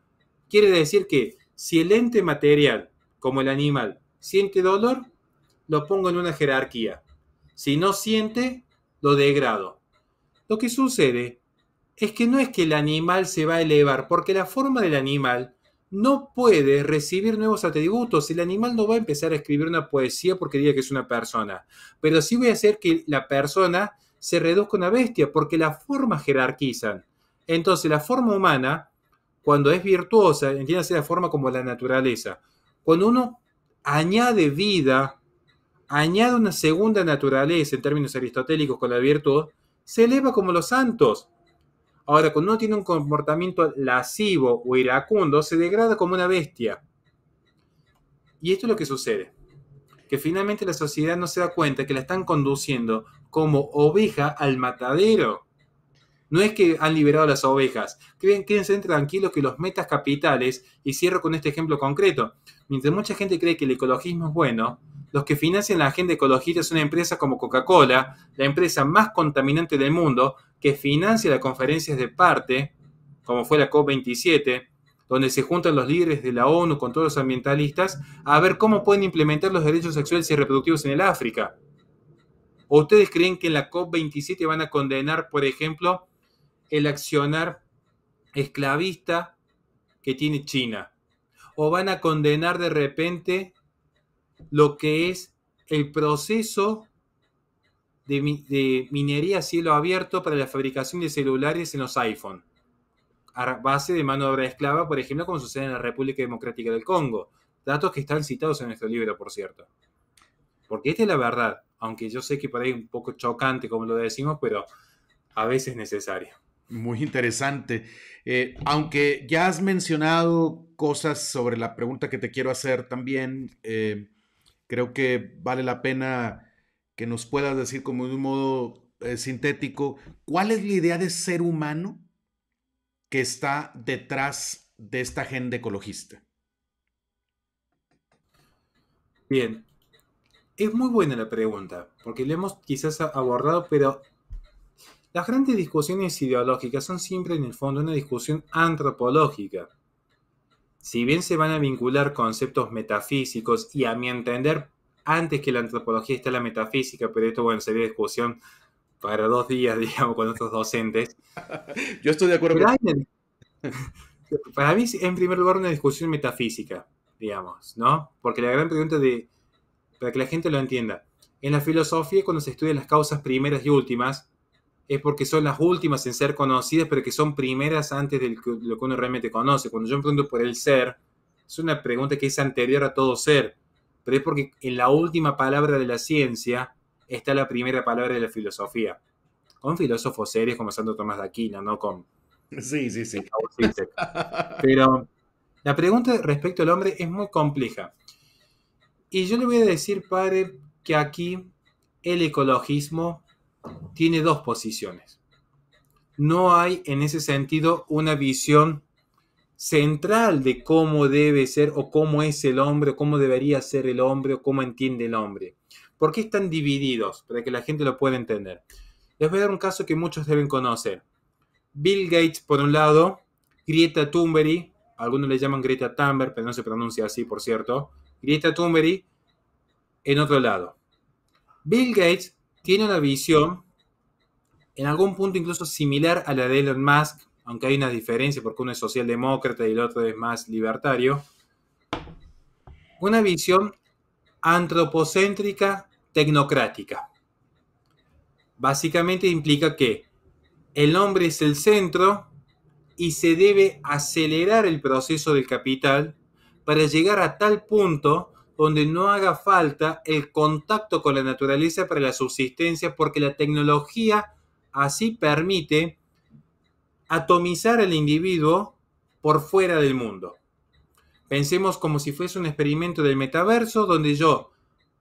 Quiere decir que si el ente material, como el animal, siente dolor, lo pongo en una jerarquía. Si no siente, lo degrado. Lo que sucede es que no es que el animal se va a elevar, porque la forma del animal no puede recibir nuevos atributos. El animal no va a empezar a escribir una poesía porque diga que es una persona, pero sí voy a hacer que la persona se reduzca a una bestia, porque las formas jerarquizan. Entonces, la forma humana, cuando es virtuosa, entiéndase la forma como la naturaleza, cuando uno añade vida, añade una segunda naturaleza en términos aristotélicos con la virtud, se eleva como los santos. Ahora, cuando uno tiene un comportamiento lascivo o iracundo, se degrada como una bestia. Y esto es lo que sucede, que finalmente la sociedad no se da cuenta que la están conduciendo como oveja al matadero. No es que han liberado las ovejas. Quédense tranquilos que los metas capitales, y cierro con este ejemplo concreto, mientras mucha gente cree que el ecologismo es bueno, los que financian la agenda ecologista es una empresa como Coca-Cola, la empresa más contaminante del mundo, que financia las conferencias de parte, como fue la COP27, donde se juntan los líderes de la ONU con todos los ambientalistas, a ver cómo pueden implementar los derechos sexuales y reproductivos en el África. ¿O ustedes creen que en la COP27 van a condenar, por ejemplo, el accionar esclavista que tiene China? ¿O van a condenar de repente lo que es el proceso de minería a cielo abierto para la fabricación de celulares en los iPhone, a base de mano de obra esclava, por ejemplo, como sucede en la República Democrática del Congo? Datos que están citados en nuestro libro, por cierto. Porque esta es la verdad, aunque yo sé que por ahí es un poco chocante, como lo decimos, pero a veces es necesario. Muy interesante. Aunque ya has mencionado cosas sobre la pregunta que te quiero hacer también, creo que vale la pena que nos puedas decir como de un modo sintético, ¿cuál es la idea de ser humano que está detrás de esta agenda ecologista? Bien, es muy buena la pregunta, porque la hemos quizás abordado, pero las grandes discusiones ideológicas son siempre en el fondo una discusión antropológica. Si bien se van a vincular conceptos metafísicos, y a mi entender, antes que la antropología está la metafísica, pero esto, bueno, sería discusión para 2 días, digamos, con otros docentes. Yo estoy de acuerdo Pero con... hay, para mí, en primer lugar, una discusión metafísica, digamos, ¿no? Porque la gran pregunta para que la gente lo entienda, en la filosofía, cuando se estudian las causas primeras y últimas, es porque son las últimas en ser conocidas, pero que son primeras antes de lo que uno realmente conoce. Cuando yo me pregunto por el ser, es una pregunta que es anterior a todo ser, pero es porque en la última palabra de la ciencia está la primera palabra de la filosofía. Con filósofos serios como Santo Tomás de Aquino, no con... Sí, sí, sí. Pero la pregunta respecto al hombre es muy compleja. Y yo le voy a decir, padre, que aquí el ecologismo tiene dos posiciones. No hay en ese sentido una visión central de cómo debe ser o cómo es el hombre o cómo debería ser el hombre o cómo entiende el hombre. ¿Por qué están divididos? Para que la gente lo pueda entender. Les voy a dar un caso que muchos deben conocer. Bill Gates por un lado, Greta Thunberg, algunos le llaman Greta Thunberg, pero no se pronuncia así, por cierto. Greta Thunberg en otro lado. Bill Gates tiene una visión en algún punto incluso similar a la de Elon Musk, aunque hay una diferencia porque uno es socialdemócrata y el otro es más libertario. Una visión antropocéntrica tecnocrática. Básicamente implica que el hombre es el centro y se debe acelerar el proceso del capital para llegar a tal punto donde no haga falta el contacto con la naturaleza para la subsistencia, porque la tecnología así permite atomizar al individuo por fuera del mundo. Pensemos como si fuese un experimento del metaverso donde yo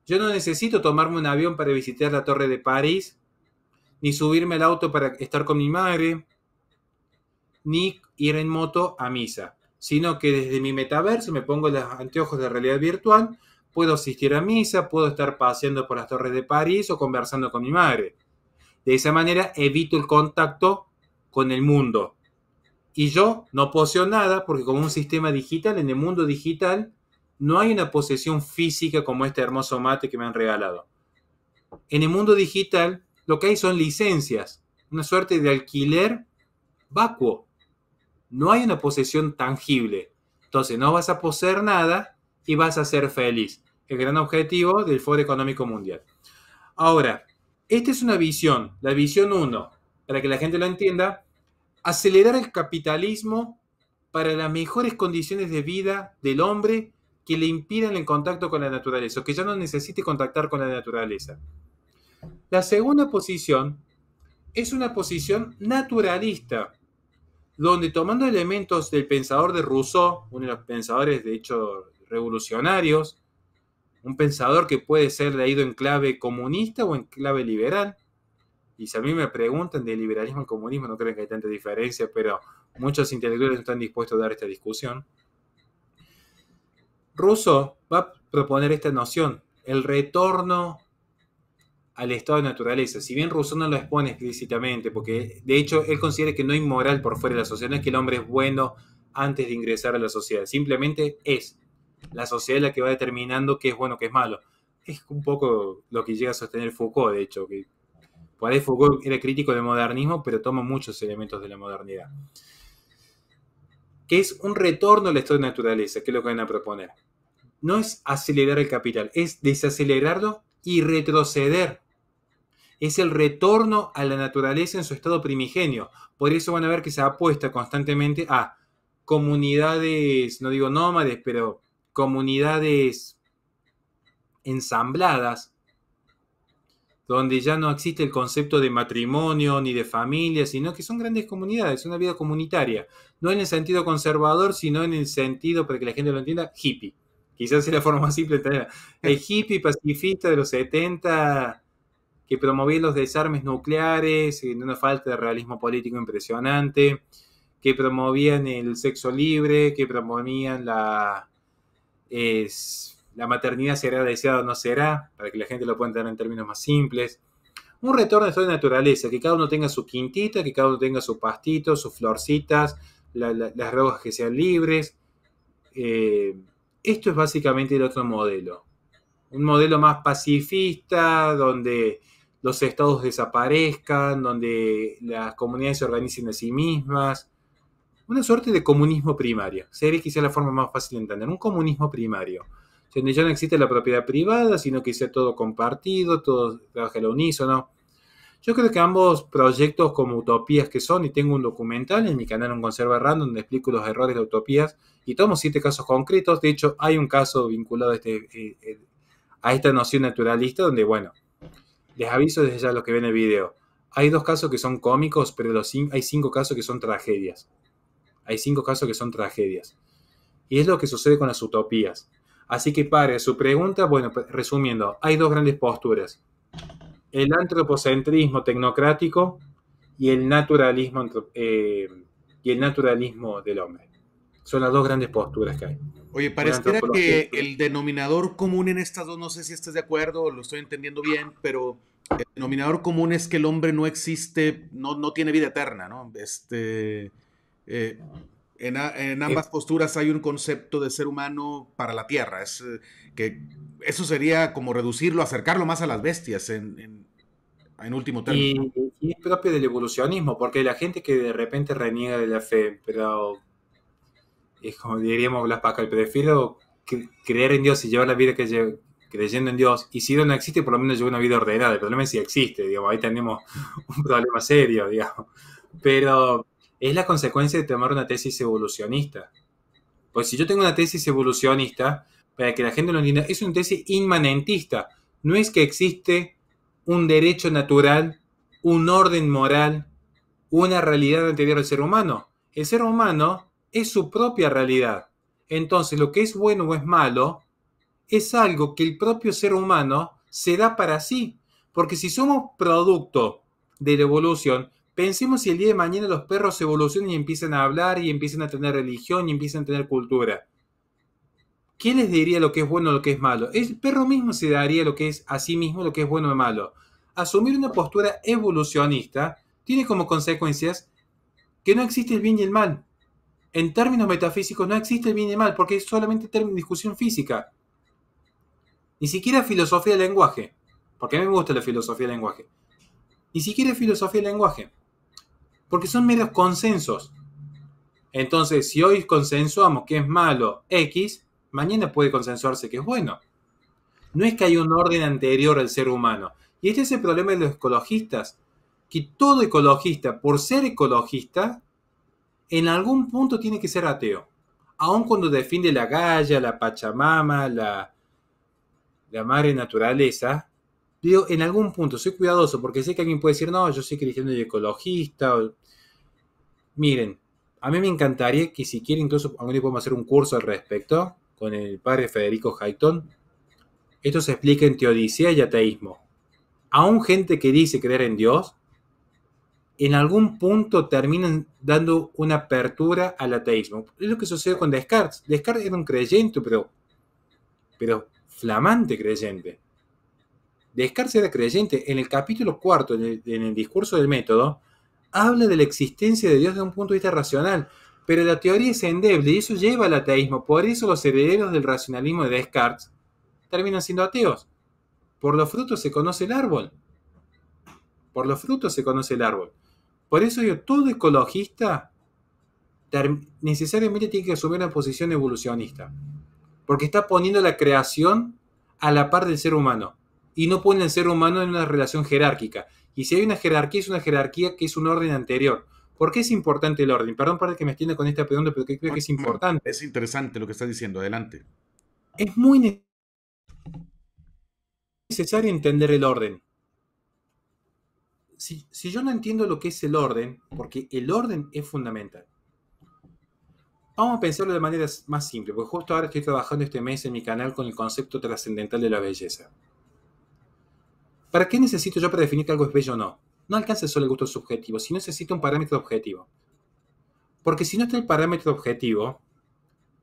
no necesito tomarme un avión para visitar la Torre de París, ni subirme al auto para estar con mi madre, ni ir en moto a misa, sino que desde mi metaverso me pongo los anteojos de realidad virtual, puedo asistir a misa, puedo estar paseando por las Torres de París o conversando con mi madre. De esa manera evito el contacto con el mundo. Y yo no poseo nada porque como un sistema digital, en el mundo digital, no hay una posesión física como este hermoso mate que me han regalado. En el mundo digital, lo que hay son licencias, una suerte de alquiler vacuo. No hay una posesión tangible. Entonces no vas a poseer nada y vas a ser feliz. El gran objetivo del Foro Económico Mundial. Ahora, esta es una visión, la visión 1, para que la gente lo entienda: acelerar el capitalismo para las mejores condiciones de vida del hombre que le impidan el contacto con la naturaleza, o que ya no necesite contactar con la naturaleza. La segunda posición es una posición naturalista, donde tomando elementos del pensador de Rousseau, uno de los pensadores de hecho revolucionarios, un pensador que puede ser leído en clave comunista o en clave liberal, y si a mí me preguntan de liberalismo al comunismo, no creo que hay tanta diferencia, pero muchos intelectuales están dispuestos a dar esta discusión. Rousseau va a proponer esta noción, el retorno al estado de naturaleza. Si bien Rousseau no lo expone explícitamente, porque de hecho él considera que no hay moral por fuera de la sociedad, no es que el hombre es bueno antes de ingresar a la sociedad, simplemente es la sociedad la que va determinando qué es bueno, qué es malo. Es un poco lo que llega a sostener Foucault, de hecho, que por ahí Foucault era crítico del modernismo, pero toma muchos elementos de la modernidad. Que es un retorno al estado de naturaleza, que es lo que van a proponer. No es acelerar el capital, es desacelerarlo y retroceder. Es el retorno a la naturaleza en su estado primigenio. Por eso van a ver que se apuesta constantemente a comunidades, no digo nómades, pero comunidades ensambladas, donde ya no existe el concepto de matrimonio ni de familia, sino que son grandes comunidades, una vida comunitaria. No en el sentido conservador, sino en el sentido, para que la gente lo entienda, hippie. Quizás es la forma más simple de entender. El hippie pacifista de los 70, que promovía los desarmes nucleares, en una falta de realismo político impresionante, que promovían el sexo libre, que promovían la maternidad será deseada o no será, para que la gente lo pueda entender en términos más simples. Un retorno a estado de naturaleza, que cada uno tenga su quintita, que cada uno tenga su pastito, sus florcitas, las rojas que sean libres. Esto es básicamente el otro modelo. Un modelo más pacifista, donde los estados desaparezcan, donde las comunidades se organicen a sí mismas. Una suerte de comunismo primario. Sería quizá la forma más fácil de entender. Un comunismo primario. Donde ya no existe la propiedad privada, sino que sea todo compartido, todo trabaja al unísono. Yo creo que ambos proyectos como utopías que son, y tengo un documental en mi canal Un Conserva Random donde explico los errores de utopías y tomo 7 casos concretos. De hecho, hay un caso vinculado a esta noción naturalista donde, bueno, les aviso desde ya los que ven el video. Hay 2 casos que son cómicos, pero hay 5 casos que son tragedias. Hay 5 casos que son tragedias. Y es lo que sucede con las utopías. Así que para su pregunta, bueno, resumiendo, hay 2 grandes posturas. El antropocentrismo tecnocrático y el naturalismo del hombre. Son las 2 grandes posturas que hay. Oye, pareciera que el denominador común en estas dos, no sé si estás de acuerdo o lo estoy entendiendo bien, pero el denominador común es que el hombre no existe, no tiene vida eterna, ¿no? En ambas posturas hay un concepto de ser humano para la Tierra. Que eso sería como reducirlo, acercarlo más a las bestias en último término. Y es propio del evolucionismo, porque la gente que de repente reniega de la fe, pero es como diríamos Blas Pascal, prefiero creer en Dios y llevar la vida creyendo en Dios, y si Dios no existe, por lo menos llevo una vida ordenada. El problema es si existe, digamos, ahí tenemos un problema serio, digamos. Pero es la consecuencia de tomar una tesis evolucionista. Pues si yo tengo una tesis evolucionista, para que la gente lo entienda, es una tesis inmanentista. No es que existe un derecho natural, un orden moral, una realidad anterior al ser humano. El ser humano es su propia realidad. Entonces, lo que es bueno o es malo es algo que el propio ser humano se da para sí. Porque si somos producto de la evolución, pensemos si el día de mañana los perros evolucionan y empiezan a hablar y empiezan a tener religión y empiezan a tener cultura. ¿Quién les diría lo que es bueno o lo que es malo? El perro mismo se daría lo que es a sí mismo lo que es bueno o malo. Asumir una postura evolucionista tiene como consecuencias que no existe el bien y el mal. En términos metafísicos no existe el bien y el mal porque es solamente discusión física. Ni siquiera filosofía del lenguaje. Porque a mí me gusta la filosofía del lenguaje. Ni siquiera filosofía del lenguaje. Porque son meros consensos. Entonces, si hoy consensuamos que es malo X, mañana puede consensuarse que es bueno. No es que hay un orden anterior al ser humano. Y este es el problema de los ecologistas. Que todo ecologista, por ser ecologista, en algún punto tiene que ser ateo. Aun cuando defiende la Gaia, la Pachamama, la madre naturaleza, digo, en algún punto, soy cuidadoso, porque sé que alguien puede decir, no, yo soy cristiano y ecologista. Miren, a mí me encantaría que si quieren, incluso algún día podemos hacer un curso al respecto con el padre Federico Hayton. Esto se explica en teodicea y ateísmo. Aún gente que dice creer en Dios, en algún punto terminan dando una apertura al ateísmo. Es lo que sucedió con Descartes. Descartes era un creyente, pero flamante creyente. Descartes era creyente. En el capítulo 4, en el discurso del método, habla de la existencia de Dios desde un punto de vista racional, pero la teoría es endeble y eso lleva al ateísmo. Por eso los herederos del racionalismo de Descartes terminan siendo ateos. Por los frutos se conoce el árbol. Por los frutos se conoce el árbol. Por eso yo, todo ecologista necesariamente tiene que asumir una posición evolucionista. Porque está poniendo la creación a la par del ser humano. Y no pone al ser humano en una relación jerárquica. Y si hay una jerarquía, es una jerarquía que es un orden anterior. ¿Por qué es importante el orden? Perdón para que me extienda con esta pregunta, pero creo que es importante. Es interesante lo que estás diciendo. Adelante. Es muy necesario entender el orden. Si yo no entiendo lo que es el orden, porque el orden es fundamental. Vamos a pensarlo de manera más simple, porque justo ahora estoy trabajando este mes en mi canal con el concepto trascendental de la belleza. ¿Para qué necesito yo para definir que algo es bello o no? No alcanza solo el gusto subjetivo, sino necesito un parámetro objetivo. Porque si no está el parámetro objetivo,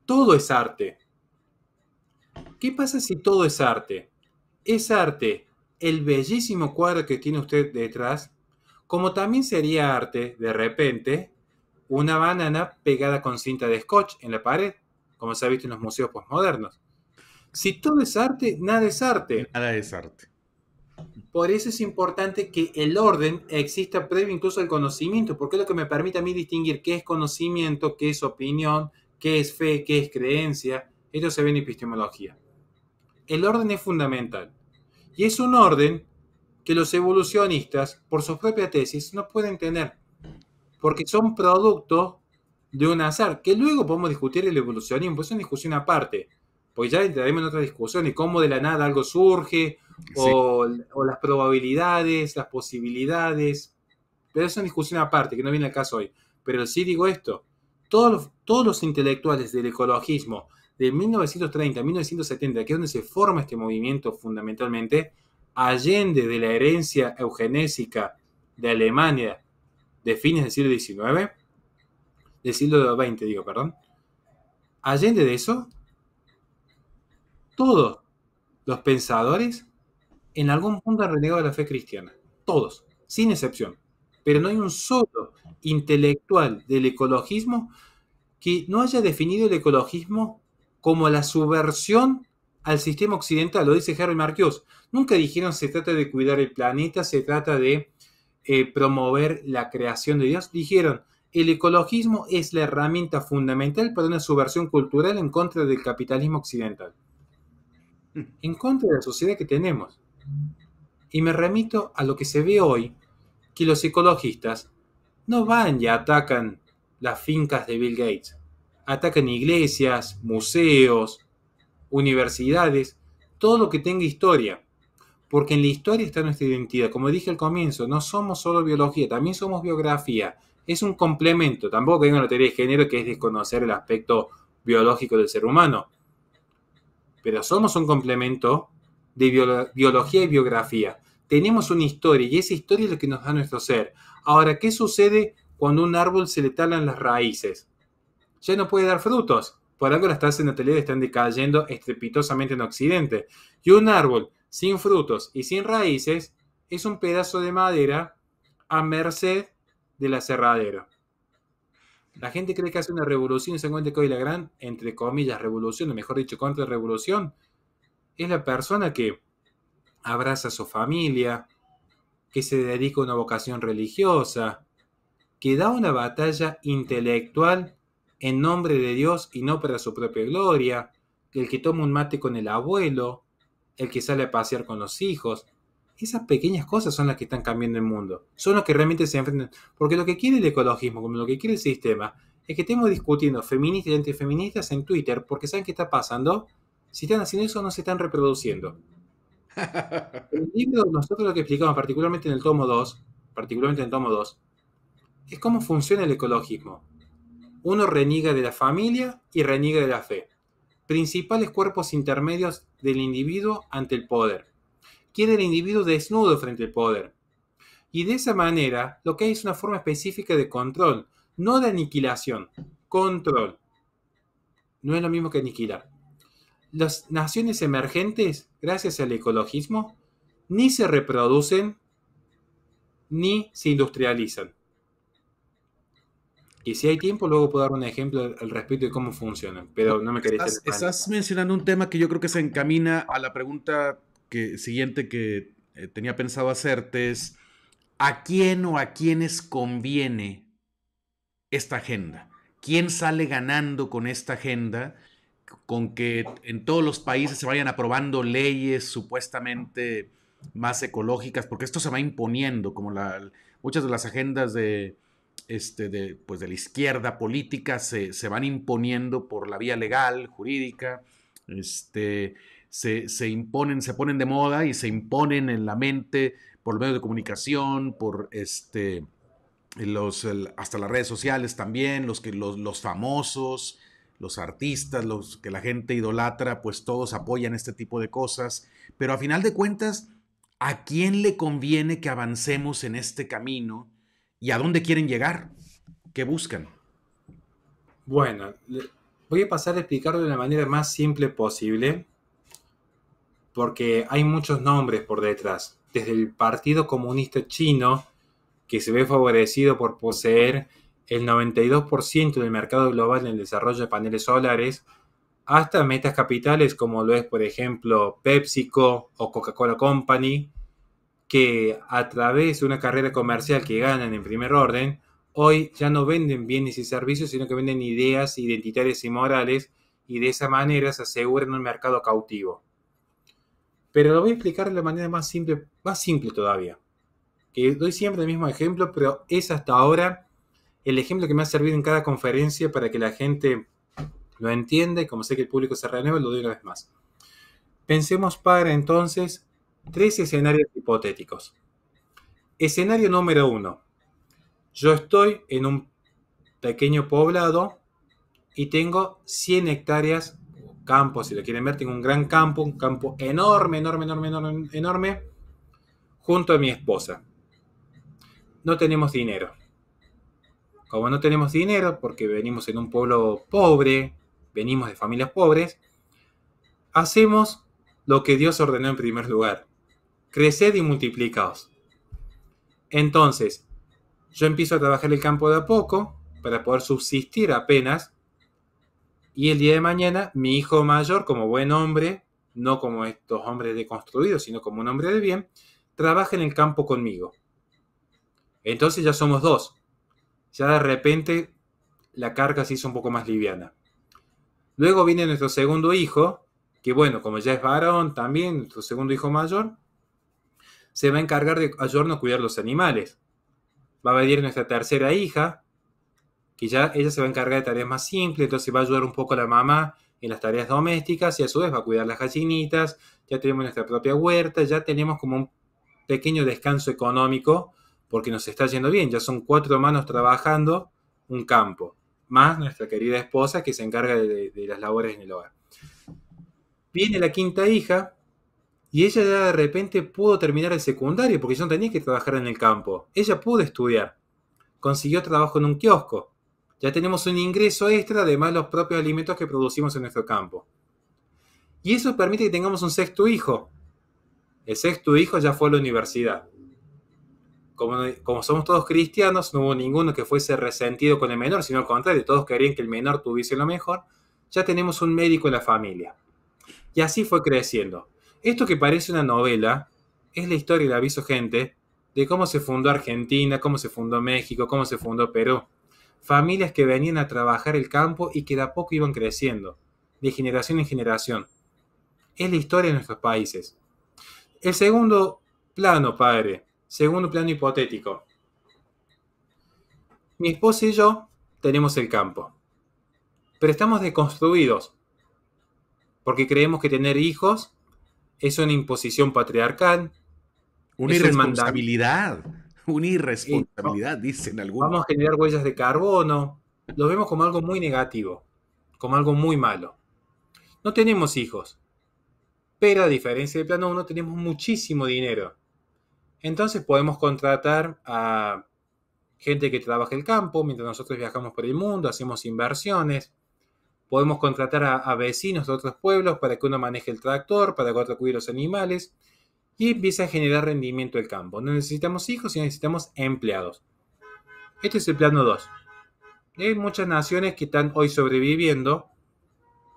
todo es arte. ¿Qué pasa si todo es arte? Es arte el bellísimo cuadro que tiene usted detrás, como también sería arte, de repente, una banana pegada con cinta de scotch en la pared, como se ha visto en los museos postmodernos. Si todo es arte, nada es arte. Nada es arte. Por eso es importante que el orden exista previo incluso al conocimiento, porque es lo que me permite a mí distinguir qué es conocimiento, qué es opinión, qué es fe, qué es creencia. Esto se ve en epistemología. El orden es fundamental. Y es un orden que los evolucionistas, por sus propias tesis, no pueden tener, porque son producto de un azar, que luego podemos discutir el evolucionismo, pues es una discusión aparte, pues ya entraremos en otra discusión de cómo de la nada algo surge, Sí. o las probabilidades, las posibilidades, pero es una discusión aparte, que no viene al caso hoy. Pero sí digo esto, todos los intelectuales del ecologismo de 1930 a 1970, que es donde se forma este movimiento fundamentalmente, allende de la herencia eugenésica de Alemania de fines del siglo XIX, del siglo XX, digo, perdón, allende de eso, todos los pensadores en algún punto han renegado de la fe cristiana. Todos, sin excepción. Pero no hay un solo intelectual del ecologismo que no haya definido el ecologismo como la subversión al sistema occidental. Lo dice Henry Marcuse. Nunca dijeron se trata de cuidar el planeta, se trata de promover la creación de Dios. Dijeron, el ecologismo es la herramienta fundamental para una subversión cultural en contra del capitalismo occidental, en contra de la sociedad que tenemos. Y me remito a lo que se ve hoy, que los ecologistas no van y atacan las fincas de Bill Gates, atacan iglesias, museos, universidades, todo lo que tenga historia, porque en la historia está nuestra identidad. Como dije al comienzo, no somos solo biología, también somos biografía. Es un complemento, tampoco vengo a la teoría de género, que es desconocer el aspecto biológico del ser humano, pero somos un complemento de biología y biografía. Tenemos una historia y esa historia es lo que nos da nuestro ser. Ahora, ¿qué sucede cuando a un árbol se le talan las raíces? Ya no puede dar frutos. Por algo las tasas de natalidad están decayendo estrepitosamente en Occidente. Y un árbol sin frutos y sin raíces es un pedazo de madera a merced del aserradero. La gente cree que hace una revolución y se encuentra que hoy la gran, entre comillas, revolución, o mejor dicho, contrarrevolución, es la persona que abraza a su familia, que se dedica a una vocación religiosa, que da una batalla intelectual en nombre de Dios y no para su propia gloria, el que toma un mate con el abuelo, el que sale a pasear con los hijos. Esas pequeñas cosas son las que están cambiando el mundo. Son los que realmente se enfrentan. Porque lo que quiere el ecologismo, como lo que quiere el sistema, es que estemos discutiendo feministas y antifeministas en Twitter, porque ¿saben qué está pasando? Si están haciendo eso, no se están reproduciendo. En el libro, nosotros lo que explicamos, particularmente en el tomo 2, es cómo funciona el ecologismo. Uno reniega de la familia y reniega de la fe. Principales cuerpos intermedios del individuo ante el poder. Quiere el individuo desnudo frente al poder. Y de esa manera, lo que hay es una forma específica de control, no de aniquilación, control. No es lo mismo que aniquilar. Las naciones emergentes, gracias al ecologismo, ni se reproducen ni se industrializan. Y si hay tiempo, luego puedo dar un ejemplo al respecto de cómo funcionan, pero no me quería extender más. Estás mencionando un tema que yo creo que se encamina a la pregunta siguiente que tenía pensado hacerte es, ¿a quién o a quiénes conviene esta agenda? ¿Quién sale ganando con esta agenda? Con que en todos los países se vayan aprobando leyes supuestamente más ecológicas, porque esto se va imponiendo, como muchas de las agendas pues de la izquierda política se van imponiendo por la vía legal, jurídica, se imponen, se ponen de moda y se imponen en la mente por medios de comunicación, por hasta las redes sociales también, los famosos, los artistas, los que la gente idolatra, pues todos apoyan este tipo de cosas. Pero a final de cuentas, ¿a quién le conviene que avancemos en este camino y a dónde quieren llegar? ¿Qué buscan? Bueno, voy a pasar a explicarlo de la manera más simple posible porque hay muchos nombres por detrás. Desde el Partido Comunista Chino, que se ve favorecido por poseer el 92% del mercado global en el desarrollo de paneles solares, hasta metas capitales como lo es, por ejemplo, PepsiCo o Coca-Cola Company, que a través de una carrera comercial que ganan en primer orden, hoy ya no venden bienes y servicios, sino que venden ideas identitarias y morales, y de esa manera se aseguran un mercado cautivo. Pero lo voy a explicar de la manera más simple todavía. Que doy siempre el mismo ejemplo, pero es hasta ahora el ejemplo que me ha servido en cada conferencia para que la gente lo entienda, y como sé que el público se renueva, lo doy una vez más. Pensemos para entonces 3 escenarios hipotéticos. Escenario número 1. Yo estoy en un pequeño poblado y tengo 100 hectáreas, campo, si lo quieren ver, tengo un gran campo, un campo enorme, enorme, junto a mi esposa. No tenemos dinero. Como no tenemos dinero, porque venimos en un pueblo pobre, venimos de familias pobres, hacemos lo que Dios ordenó en primer lugar. Creced y multiplicaos. Entonces, yo empiezo a trabajar el campo de a poco para poder subsistir apenas, y el día de mañana mi hijo mayor, como buen hombre, no como estos hombres deconstruidos, sino como un hombre de bien, trabaja en el campo conmigo. Entonces ya somos 2. Ya de repente la carga se hizo un poco más liviana. Luego viene nuestro segundo hijo, que bueno, como ya es varón también, nuestro segundo hijo mayor, se va a encargar de ayudarnos a cuidar los animales. Va a venir nuestra tercera hija, que ya ella se va a encargar de tareas más simples, entonces va a ayudar un poco a la mamá en las tareas domésticas, y a su vez va a cuidar las gallinitas. Ya tenemos nuestra propia huerta, ya tenemos como un pequeño descanso económico, porque nos está yendo bien. Ya son 4 manos trabajando un campo, más nuestra querida esposa que se encarga de las labores en el hogar. Viene la quinta hija, y ella ya de repente pudo terminar el secundario, porque ya no tenía que trabajar en el campo. Ella pudo estudiar, consiguió trabajo en un kiosco. Ya tenemos un ingreso extra, además de los propios alimentos que producimos en nuestro campo. Y eso permite que tengamos un sexto hijo. El sexto hijo ya fue a la universidad. Como somos todos cristianos, no hubo ninguno que fuese resentido con el menor, sino al contrario, todos querían que el menor tuviese lo mejor. Ya tenemos un médico en la familia. Y así fue creciendo. Esto que parece una novela es la historia, le aviso gente, de cómo se fundó Argentina, cómo se fundó México, cómo se fundó Perú. Familias que venían a trabajar el campo y que de a poco iban creciendo, de generación en generación. Es la historia de nuestros países. El segundo plano, padre, segundo plano hipotético. Mi esposa y yo tenemos el campo, pero estamos deconstruidos, porque creemos que tener hijos es una imposición patriarcal, Una es un mandamiento. irresponsabilidad, dicen algunos. Vamos a generar huellas de carbono. Lo vemos como algo muy negativo, como algo muy malo. No tenemos hijos, pero a diferencia del plano 1 tenemos muchísimo dinero. Entonces podemos contratar a gente que trabaja el campo mientras nosotros viajamos por el mundo, hacemos inversiones. Podemos contratar a vecinos de otros pueblos para que uno maneje el tractor, para que otro cuide los animales, y empieza a generar rendimiento el campo. No necesitamos hijos, sino necesitamos empleados. Este es el plano 2. Hay muchas naciones que están hoy sobreviviendo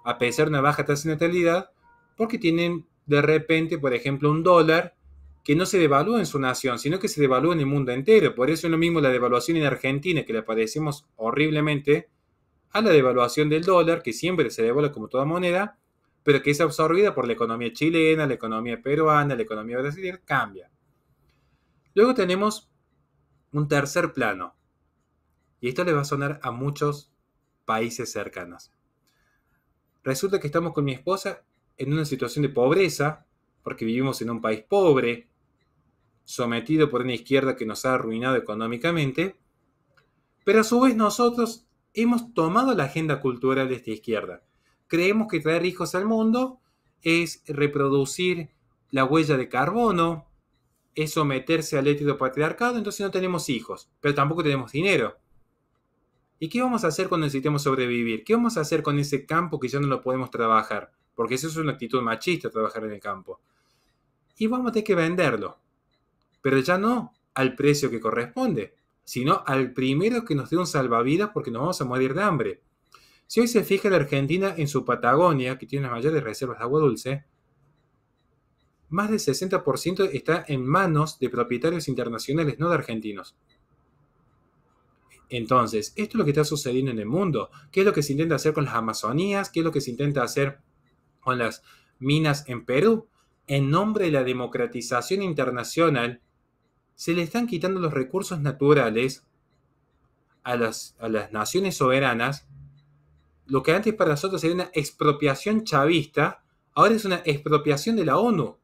a pesar de una baja tasa de natalidad, porque tienen de repente, por ejemplo, un dólar que no se devalúa en su nación, sino que se devalúa en el mundo entero. Por eso es lo mismo la devaluación en Argentina, que le padecemos horriblemente, a la devaluación del dólar, que siempre se devalúa como toda moneda, pero que es absorbida por la economía chilena, la economía peruana, la economía brasileña, cambia. Luego tenemos un tercer plano, y esto le va a sonar a muchos países cercanos. Resulta que estamos con mi esposa en una situación de pobreza, porque vivimos en un país pobre, sometido por una izquierda que nos ha arruinado económicamente, pero a su vez nosotros hemos tomado la agenda cultural de esta izquierda. Creemos que traer hijos al mundo es reproducir la huella de carbono, es someterse al ético patriarcado, entonces no tenemos hijos, pero tampoco tenemos dinero. ¿Y qué vamos a hacer cuando necesitemos sobrevivir? ¿Qué vamos a hacer con ese campo que ya no lo podemos trabajar? porque eso es una actitud machista, trabajar en el campo. Y vamos a tener que venderlo, pero ya no al precio que corresponde, sino al primero que nos dé un salvavidas porque nos vamos a morir de hambre. Si hoy se fija la Argentina en su Patagonia, que tiene las mayores reservas de agua dulce, más del 60% está en manos de propietarios internacionales, no de argentinos. Entonces, esto es lo que está sucediendo en el mundo. ¿Qué es lo que se intenta hacer con las Amazonías? ¿Qué es lo que se intenta hacer con las minas en Perú? En nombre de la democratización internacional, se le están quitando los recursos naturales a las naciones soberanas. Lo que antes para nosotros era una expropiación chavista, ahora es una expropiación de la ONU.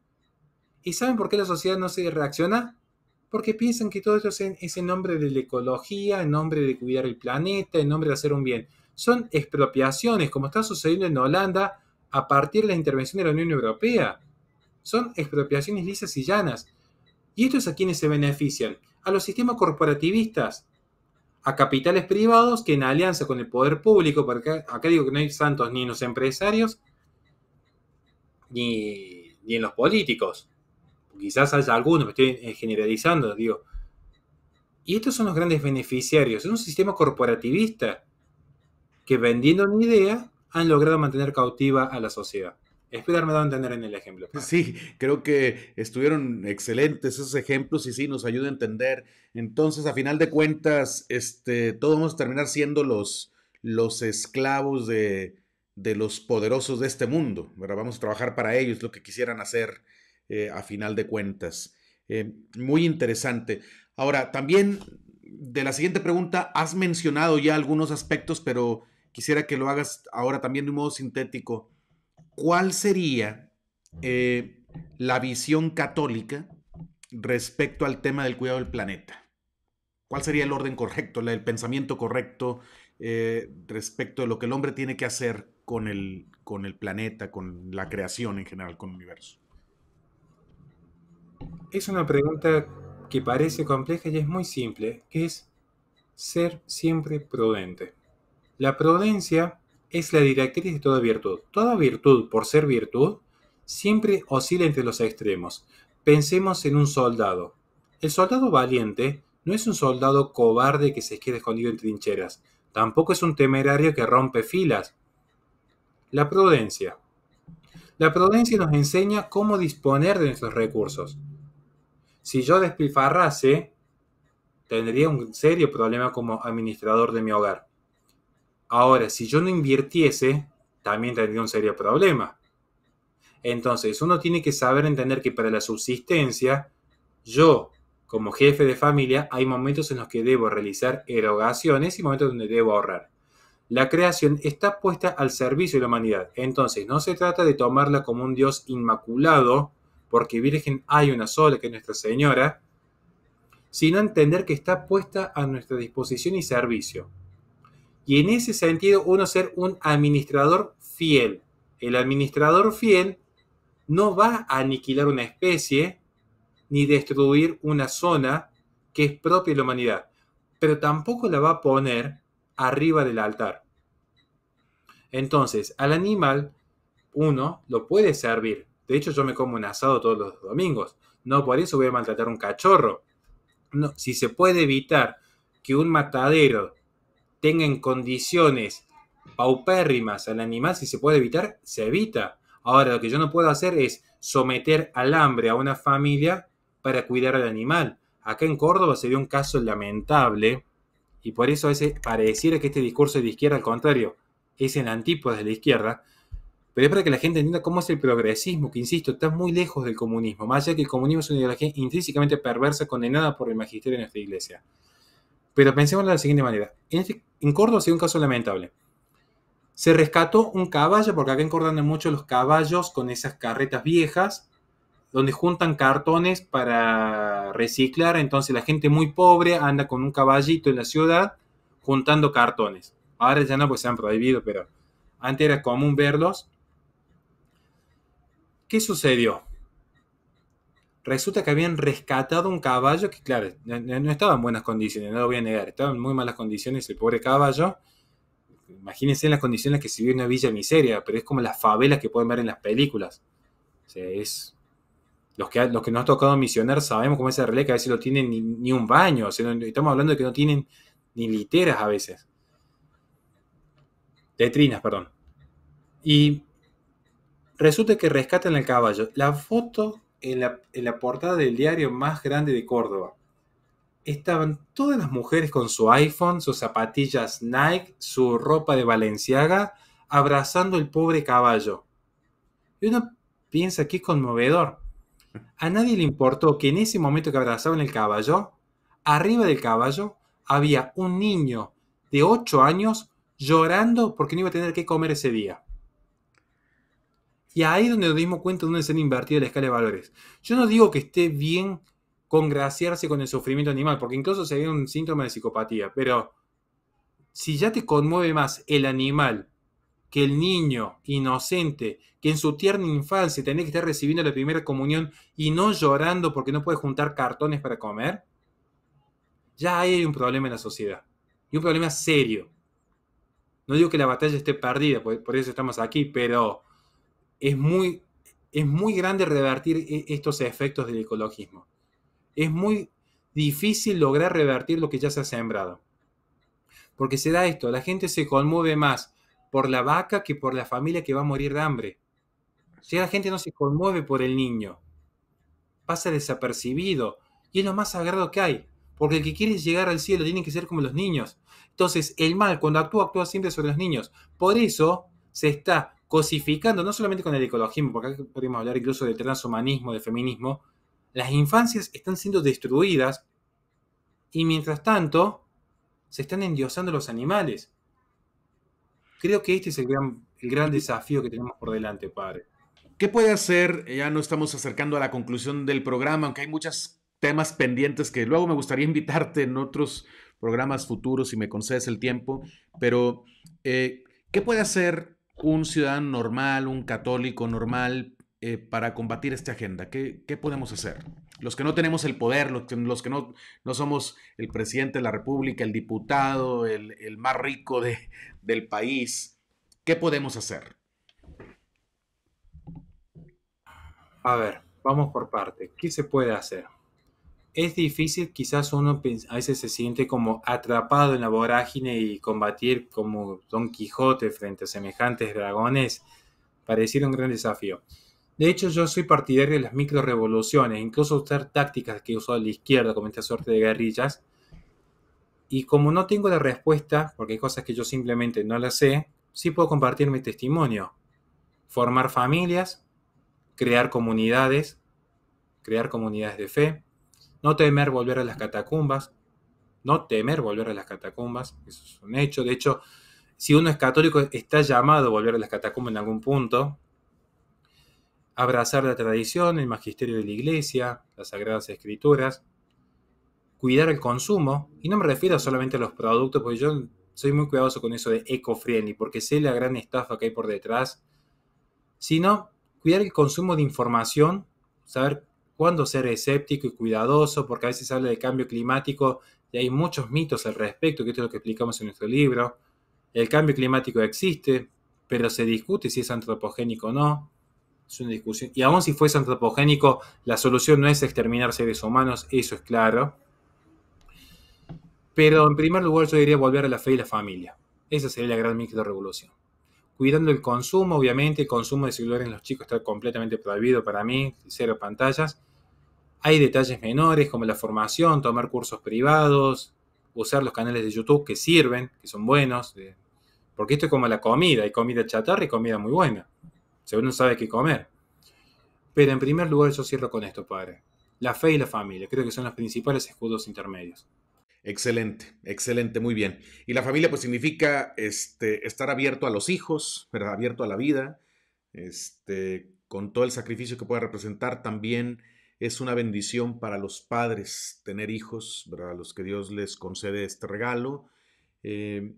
¿Y saben por qué la sociedad no se reacciona? Porque piensan que todo esto es en nombre de la ecología, en nombre de cuidar el planeta, en nombre de hacer un bien. Son expropiaciones, como está sucediendo en Holanda a partir de la intervención de la Unión Europea. Son expropiaciones lisas y llanas. ¿Y esto es a quienes se benefician? A los sistemas corporativistas, a capitales privados que en alianza con el poder público, porque acá digo que no hay santos ni en los empresarios ni en los políticos. Quizás haya algunos, me estoy generalizando, digo. Y estos son los grandes beneficiarios. Es un sistema corporativista que vendiendo una idea han logrado mantener cautiva a la sociedad. Espero haberme dado a entender en el ejemplo, padre. Sí, creo que estuvieron excelentes esos ejemplos y sí, nos ayuda a entender. Entonces, a final de cuentas, todos vamos a terminar siendo los esclavos de los poderosos de este mundo, ¿verdad? Vamos a trabajar para ellos, lo que quisieran hacer a final de cuentas. Muy interesante. Ahora, también de la siguiente pregunta, has mencionado ya algunos aspectos, pero quisiera que lo hagas ahora también de un modo sintético. ¿Cuál sería eh, la visión católica respecto al tema del cuidado del planeta? ¿Cuál sería el orden correcto, el pensamiento correcto respecto de lo que el hombre tiene que hacer con el planeta, con la creación en general, con el universo? Es una pregunta que parece compleja y es muy simple, que es ser siempre prudente. La prudencia es la directriz de toda virtud. Toda virtud, por ser virtud, siempre oscila entre los extremos. Pensemos en un soldado. El soldado valiente no es un soldado cobarde que se queda escondido en trincheras. Tampoco es un temerario que rompe filas. La prudencia. La prudencia nos enseña cómo disponer de nuestros recursos. Si yo despilfarrase, tendría un serio problema como administrador de mi hogar. Ahora, si yo no invirtiese, también tendría un serio problema. Entonces, uno tiene que saber entender que para la subsistencia, yo, como jefe de familia, hay momentos en los que debo realizar erogaciones y momentos donde debo ahorrar. La creación está puesta al servicio de la humanidad. Entonces, no se trata de tomarla como un Dios inmaculado, porque virgen hay una sola, que es Nuestra Señora, sino entender que está puesta a nuestra disposición y servicio. Y en ese sentido, uno ser un administrador fiel. El administrador fiel no va a aniquilar una especie ni destruir una zona que es propia de la humanidad, pero tampoco la va a poner arriba del altar. Entonces, al animal uno lo puede servir. De hecho, yo me como un asado todos los domingos. No por eso voy a maltratar a un cachorro. No, si se puede evitar que un matadero tenga en condiciones paupérrimas al animal, si se puede evitar, se evita. Ahora, lo que yo no puedo hacer es someter al hambre a una familia para cuidar al animal. Acá en Córdoba se dio un caso lamentable y por eso a veces pareciera que este discurso es de izquierda, al contrario, es en antípodas de la izquierda, pero es para que la gente entienda cómo es el progresismo, que insisto, está muy lejos del comunismo, más allá que el comunismo es una ideología intrínsecamente perversa condenada por el magisterio de nuestra iglesia. Pero pensemos de la siguiente manera. En Córdoba se dio un caso lamentable. Se rescató un caballo, porque acá en Córdoba andan mucho los caballos con esas carretas viejas, donde juntan cartones para reciclar. Entonces la gente muy pobre anda con un caballito en la ciudad juntando cartones. Ahora ya no, pues se han prohibido, pero antes era común verlos. ¿Qué sucedió? Resulta que habían rescatado un caballo que, claro, no estaba en buenas condiciones, no lo voy a negar, estaba en muy malas condiciones el pobre caballo, imagínense en las condiciones que se vive en una villa miseria, pero es como las favelas que pueden ver en las películas. O sea, los que nos ha tocado misionar sabemos cómo es esa realidad, que a veces no tienen ni un baño. O sea, estamos hablando de que no tienen ni literas a veces. Letrinas, perdón. Y resulta que rescatan el caballo. La foto en la portada del diario más grande de Córdoba. Estaban todas las mujeres con su iPhone, sus zapatillas Nike, su ropa de Balenciaga, abrazando el pobre caballo. Y uno piensa que es conmovedor. A nadie le importó que en ese momento que abrazaban el caballo, arriba del caballo había un niño de 8 años llorando porque no iba a tener que comer ese día. Y ahí es donde nos dimos cuenta de dónde se han invertido la escala de valores. Yo no digo que esté bien congraciarse con el sufrimiento animal, porque incluso sería un síntoma de psicopatía, pero si ya te conmueve más el animal que el niño inocente, que en su tierna infancia tenía que estar recibiendo la primera comunión y no llorando porque no puede juntar cartones para comer, ya ahí hay un problema en la sociedad. Y un problema serio. No digo que la batalla esté perdida, por eso estamos aquí, pero es muy, es muy grande revertir estos efectos del ecologismo. Es muy difícil lograr revertir lo que ya se ha sembrado. Porque se da esto, la gente se conmueve más por la vaca que por la familia que va a morir de hambre. Si la gente no se conmueve por el niño, pasa desapercibido. Y es lo más sagrado que hay. Porque el que quiere llegar al cielo tiene que ser como los niños. Entonces, el mal, cuando actúa, actúa siempre sobre los niños. Por eso se está cosificando, no solamente con el ecologismo, porque acá podemos hablar incluso de transhumanismo, de feminismo. Las infancias están siendo destruidas y mientras tanto se están endiosando los animales. Creo que este es el gran desafío que tenemos por delante, padre. ¿Qué puede hacer? Ya no estamos acercando a la conclusión del programa, aunque hay muchos temas pendientes que luego me gustaría invitarte en otros programas futuros si me concedes el tiempo, pero ¿qué puede hacer un ciudadano normal, un católico normal para combatir esta agenda? ¿Qué podemos hacer? Los que no tenemos el poder, los que no somos el presidente de la República, el diputado, el más rico del país, ¿qué podemos hacer? A ver, vamos por partes. ¿Qué se puede hacer? Es difícil, quizás uno a veces se siente como atrapado en la vorágine y combatir como Don Quijote frente a semejantes dragones pareciera un gran desafío. De hecho, yo soy partidario de las microrevoluciones, incluso usar tácticas que usó la izquierda como esta suerte de guerrillas. Y como no tengo la respuesta, porque hay cosas que yo simplemente no las sé, sí puedo compartir mi testimonio. Formar familias, crear comunidades de fe, no temer volver a las catacumbas, no temer volver a las catacumbas, eso es un hecho. De hecho, si uno es católico, está llamado a volver a las catacumbas en algún punto. Abrazar la tradición, el magisterio de la iglesia, las sagradas escrituras. Cuidar el consumo, y no me refiero solamente a los productos, porque yo soy muy cuidadoso con eso de eco-friendly, porque sé la gran estafa que hay por detrás, sino cuidar el consumo de información, saber cuándo ser escéptico y cuidadoso, porque a veces se habla de cambio climático y hay muchos mitos al respecto, que esto es lo que explicamos en nuestro libro. El cambio climático existe, pero se discute si es antropogénico o no. Es una discusión. Y aun si fuese antropogénico, la solución no es exterminar seres humanos, eso es claro. Pero en primer lugar yo diría volver a la fe y la familia. Esa sería la gran microrevolución. Cuidando el consumo, obviamente, el consumo de celular en los chicos está completamente prohibido para mí, cero pantallas. Hay detalles menores como la formación, tomar cursos privados, usar los canales de YouTube que sirven, que son buenos, porque esto es como la comida, hay comida chatarra y comida muy buena, si uno sabe qué comer. Pero en primer lugar yo cierro con esto, padre. La fe y la familia, creo que son los principales escudos intermedios. Excelente, excelente, muy bien. Y la familia pues significa estar abierto a los hijos, ¿verdad? Abierto a la vida, con todo el sacrificio que puede representar. También es una bendición para los padres tener hijos, ¿verdad? A los que Dios les concede este regalo. Eh,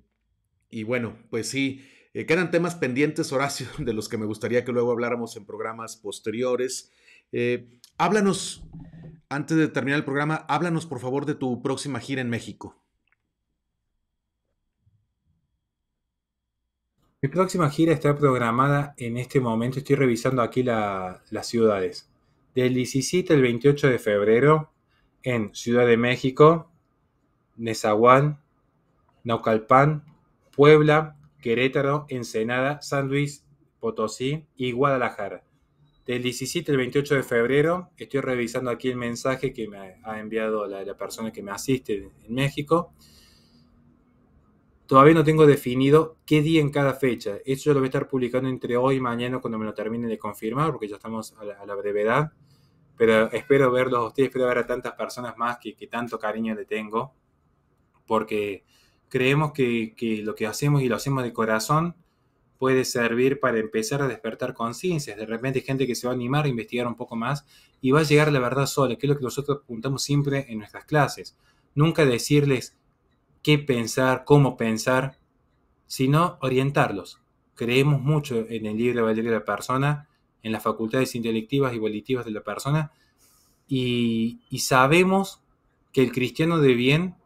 y bueno, pues sí, quedan temas pendientes, Horacio, de los que me gustaría que luego habláramos en programas posteriores. Háblanos, antes de terminar el programa, háblanos por favor de tu próxima gira en México. Mi próxima gira está programada en este momento, estoy revisando aquí las ciudades. Del 17 al 28 de febrero en Ciudad de México, Nezahual, Naucalpan, Puebla, Querétaro, Ensenada, San Luis Potosí y Guadalajara. Del 17 al 28 de febrero estoy revisando aquí el mensaje que me ha enviado la persona que me asiste en México. Todavía no tengo definido qué día en cada fecha. Eso yo lo voy a estar publicando entre hoy y mañana cuando me lo termine de confirmar, porque ya estamos a la brevedad. Pero espero verlos a ustedes, espero ver a tantas personas más que tanto cariño le tengo, porque creemos que lo que hacemos y lo hacemos de corazón puede servir para empezar a despertar conciencias. De repente hay gente que se va a animar a investigar un poco más y va a llegar a la verdad sola, que es lo que nosotros apuntamos siempre en nuestras clases. Nunca decirles qué pensar, cómo pensar, sino orientarlos. Creemos mucho en el libre albedrío de la persona, en las facultades intelectivas y volitivas de la persona, y sabemos que el cristiano de bien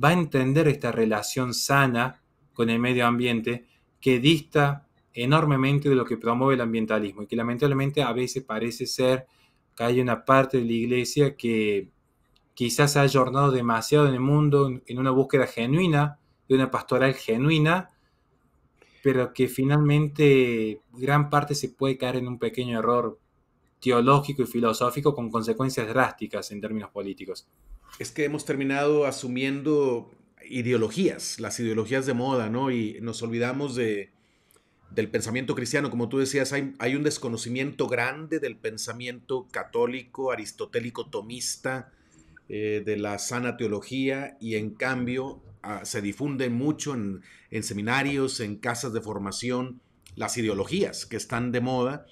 va a entender esta relación sana con el medio ambiente que dista enormemente de lo que promueve el ambientalismo y que lamentablemente a veces parece ser que hay una parte de la iglesia que quizás se ha ayornado demasiado en el mundo en una búsqueda genuina, de una pastoral genuina, pero que finalmente gran parte se puede caer en un pequeño error teológico y filosófico con consecuencias drásticas en términos políticos. Es que hemos terminado asumiendo ideologías, las ideologías de moda, ¿no? Y nos olvidamos del pensamiento cristiano. Como tú decías, hay un desconocimiento grande del pensamiento católico, aristotélico, tomista, de la sana teología, y en cambio se difunden mucho en seminarios, en casas de formación, las ideologías que están de moda.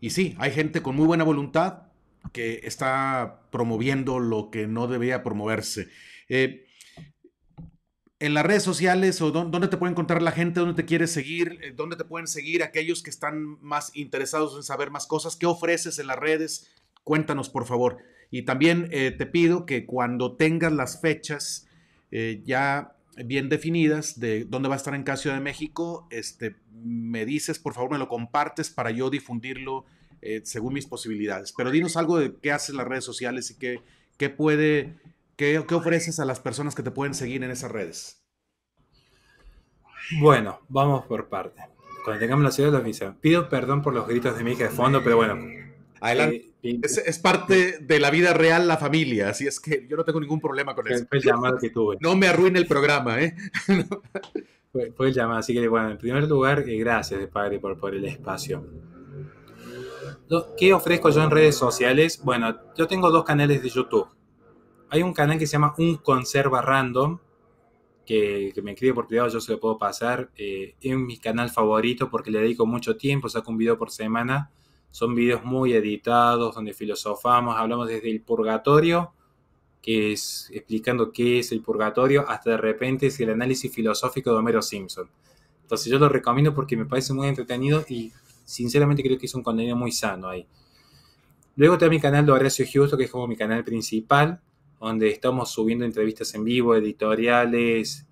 Y sí, hay gente con muy buena voluntad que está promoviendo lo que no debía promoverse. Eh, en las redes sociales, o dónde te puede encontrar la gente, dónde te quieres seguir, dónde te pueden seguir aquellos que están más interesados en saber más cosas, qué ofreces en las redes, cuéntanos por favor. Y también te pido que cuando tengas las fechas ya bien definidas de dónde va a estar en cada Ciudad de México, me dices, por favor, me lo compartes para yo difundirlo según mis posibilidades. Pero dinos algo de qué haces en las redes sociales y qué puede, qué ofreces a las personas que te pueden seguir en esas redes. Bueno, vamos por parte. Cuando tengamos la ciudad de la misa. Pido perdón por los gritos de mi hija de fondo, pero bueno. Adelante. Es parte de la vida real, la familia, así es que yo no tengo ningún problema con eso. Fue el llamado que tuve. No me arruine el programa, ¿eh? Fue el llamado, así que bueno, en primer lugar, gracias, padre, por el espacio. ¿Qué ofrezco yo en redes sociales? Bueno, yo tengo dos canales de YouTube. Hay un canal que se llama Un Conserva Random, que me escribe por privado, yo se lo puedo pasar. Es mi canal favorito porque le dedico mucho tiempo, saco un video por semana. Son videos muy editados, donde filosofamos, hablamos desde el purgatorio, que es explicando qué es el purgatorio, hasta de repente es el análisis filosófico de Homero Simpson. Entonces yo lo recomiendo porque me parece muy entretenido y sinceramente creo que es un contenido muy sano ahí. Luego está mi canal de Horacio Justo, que es como mi canal principal, donde estamos subiendo entrevistas en vivo, editoriales,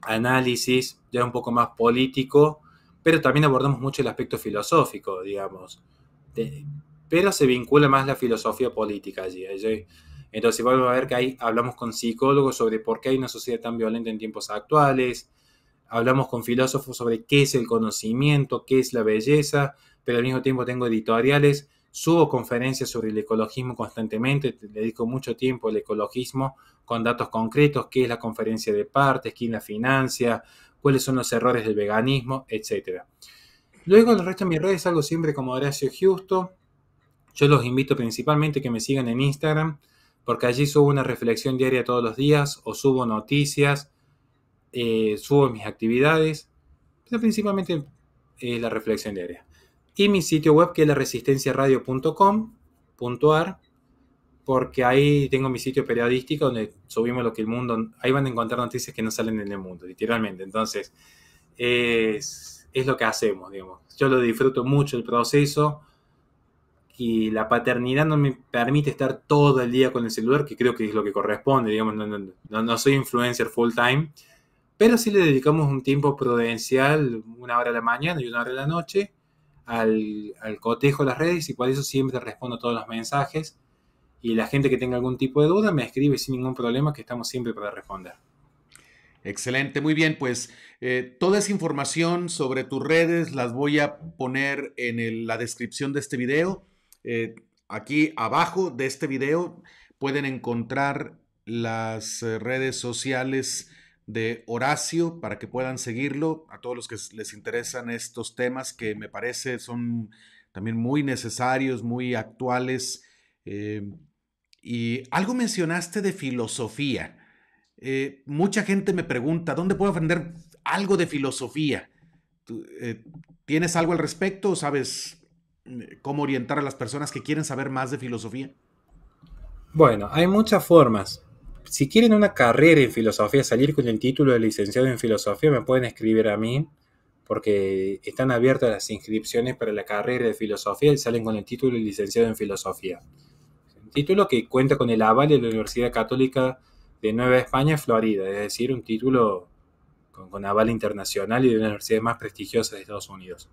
análisis, ya un poco más político, pero también abordamos mucho el aspecto filosófico, digamos. Pero se vincula más la filosofía política allí. Entonces vamos a ver que ahí hablamos con psicólogos sobre por qué hay una sociedad tan violenta en tiempos actuales, hablamos con filósofos sobre qué es el conocimiento, qué es la belleza, pero al mismo tiempo tengo editoriales, subo conferencias sobre el ecologismo constantemente, dedico mucho tiempo al ecologismo con datos concretos, qué es la conferencia de partes, quién la financia, cuáles son los errores del veganismo, etc. Luego el resto de mis redes salgo siempre como Horacio Justo. Yo los invito principalmente a que me sigan en Instagram, porque allí subo una reflexión diaria todos los días, o subo noticias, subo mis actividades, pero principalmente la reflexión diaria. Y mi sitio web, que es laresistenciaradio.com.ar, porque ahí tengo mi sitio periodístico donde subimos lo que el mundo, ahí van a encontrar noticias que no salen en el mundo, literalmente. Entonces, es lo que hacemos, digamos. Yo lo disfruto mucho el proceso, y la paternidad no me permite estar todo el día con el celular, que creo que es lo que corresponde, digamos, no soy influencer full time, pero sí le dedicamos un tiempo prudencial, 1 hora a la mañana y 1 hora a la noche, al cotejo de las redes, y por eso siempre respondo todos los mensajes. Y la gente que tenga algún tipo de duda me escribe sin ningún problema, que estamos siempre para responder. Excelente, muy bien, pues toda esa información sobre tus redes las voy a poner en la descripción de este video. Aquí abajo de este video pueden encontrar las redes sociales de Horacio para que puedan seguirlo. A todos los que les interesan estos temas que me parece son también muy necesarios, muy actuales. Y algo mencionaste de filosofía. Mucha gente me pregunta, ¿dónde puedo aprender algo de filosofía? ¿Tienes algo al respecto o sabes cómo orientar a las personas que quieren saber más de filosofía? Bueno, hay muchas formas. Si quieren una carrera en filosofía, salir con el título de licenciado en filosofía, me pueden escribir a mí, porque están abiertas las inscripciones para la carrera de filosofía y salen con el título de licenciado en filosofía. Un título que cuenta con el aval de la Universidad Católica de Nueva España, Florida, es decir, un título con aval internacional y de una universidad más prestigiosa de Estados Unidos.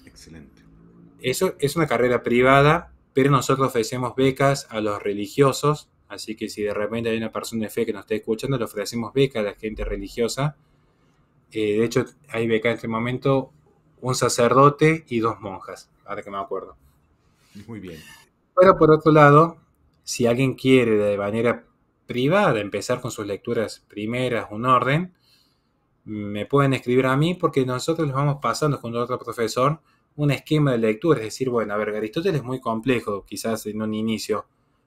Excelente. Eso es una carrera privada, pero nosotros ofrecemos becas a los religiosos, así que si de repente hay una persona de fe que nos esté escuchando, le ofrecemos becas a la gente religiosa. De hecho, hay becas en este momento, un sacerdote y 2 monjas, ahora que me acuerdo. Muy bien. Pero por otro lado, si alguien quiere de manera privada empezar con sus lecturas primeras, un orden, me pueden escribir a mí, porque nosotros les vamos pasando con otro profesor un esquema de lectura. Es decir, bueno, a ver, Aristóteles es muy complejo, quizás en un inicio,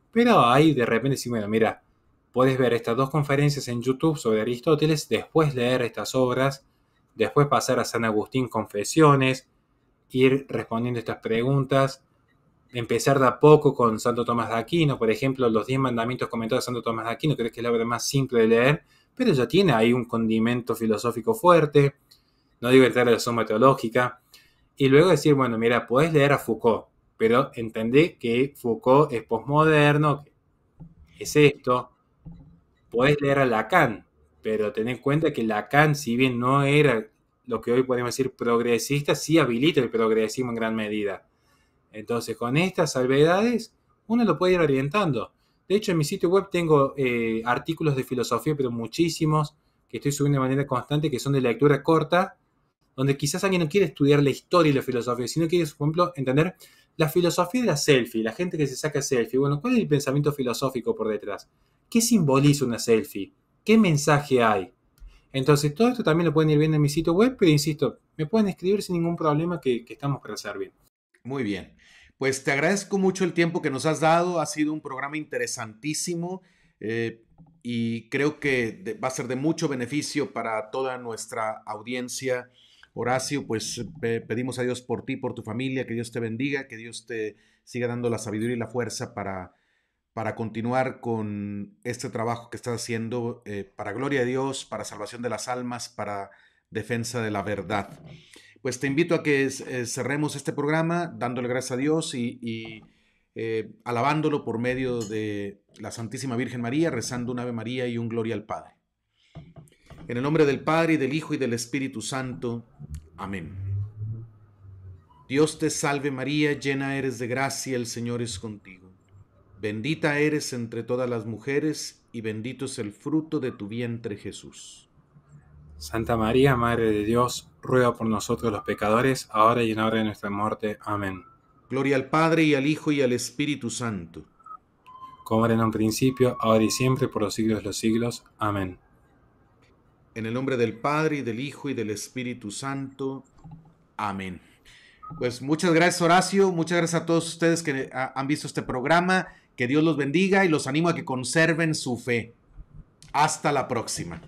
pero ahí de repente decir, bueno, mira, puedes ver estas 2 conferencias en YouTube sobre Aristóteles, después leer estas obras, después pasar a San Agustín Confesiones, ir respondiendo estas preguntas, empezar de a poco con Santo Tomás de Aquino, por ejemplo, los 10 mandamientos comentados de Santo Tomás de Aquino, creo que es la obra más simple de leer, pero ya tiene ahí un condimento filosófico fuerte, no digo entrar a la suma teológica, y luego decir, bueno, mira, podés leer a Foucault, pero entendé que Foucault es posmoderno, es esto. Podés leer a Lacan, pero ten en cuenta que Lacan, si bien no era lo que hoy podemos decir progresista, sí habilita el progresismo en gran medida. Entonces, con estas salvedades, uno lo puede ir orientando. De hecho, en mi sitio web tengo artículos de filosofía, pero muchísimos, que estoy subiendo de manera constante, que son de lectura corta, donde quizás alguien no quiere estudiar la historia y la filosofía, sino quiere, por ejemplo, entender la filosofía de la selfie, la gente que se saca selfie. Bueno, ¿cuál es el pensamiento filosófico por detrás? ¿Qué simboliza una selfie? ¿Qué mensaje hay? Entonces, todo esto también lo pueden ir viendo en mi sitio web, pero insisto, me pueden escribir sin ningún problema, que estamos para servir. Muy bien. Pues te agradezco mucho el tiempo que nos has dado. Ha sido un programa interesantísimo y creo que va a ser de mucho beneficio para toda nuestra audiencia. Horacio, pues pedimos a Dios por ti, por tu familia, que Dios te bendiga, que Dios te siga dando la sabiduría y la fuerza para continuar con este trabajo que estás haciendo para gloria de Dios, para salvación de las almas, para defensa de la verdad. Pues te invito a que cerremos este programa dándole gracias a Dios y alabándolo por medio de la Santísima Virgen María, rezando un Ave María y un Gloria al Padre. En el nombre del Padre, y del Hijo, y del Espíritu Santo. Amén. Dios te salve María, llena eres de gracia, el Señor es contigo. Bendita eres entre todas las mujeres, y bendito es el fruto de tu vientre, Jesús. Santa María, Madre de Dios, ruega por nosotros los pecadores, ahora y en la hora de nuestra muerte. Amén. Gloria al Padre, y al Hijo, y al Espíritu Santo. Como era en un principio, ahora y siempre, por los siglos de los siglos. Amén. En el nombre del Padre, y del Hijo, y del Espíritu Santo. Amén. Pues muchas gracias, Horacio. Muchas gracias a todos ustedes que han visto este programa. Que Dios los bendiga y los animo a que conserven su fe. Hasta la próxima.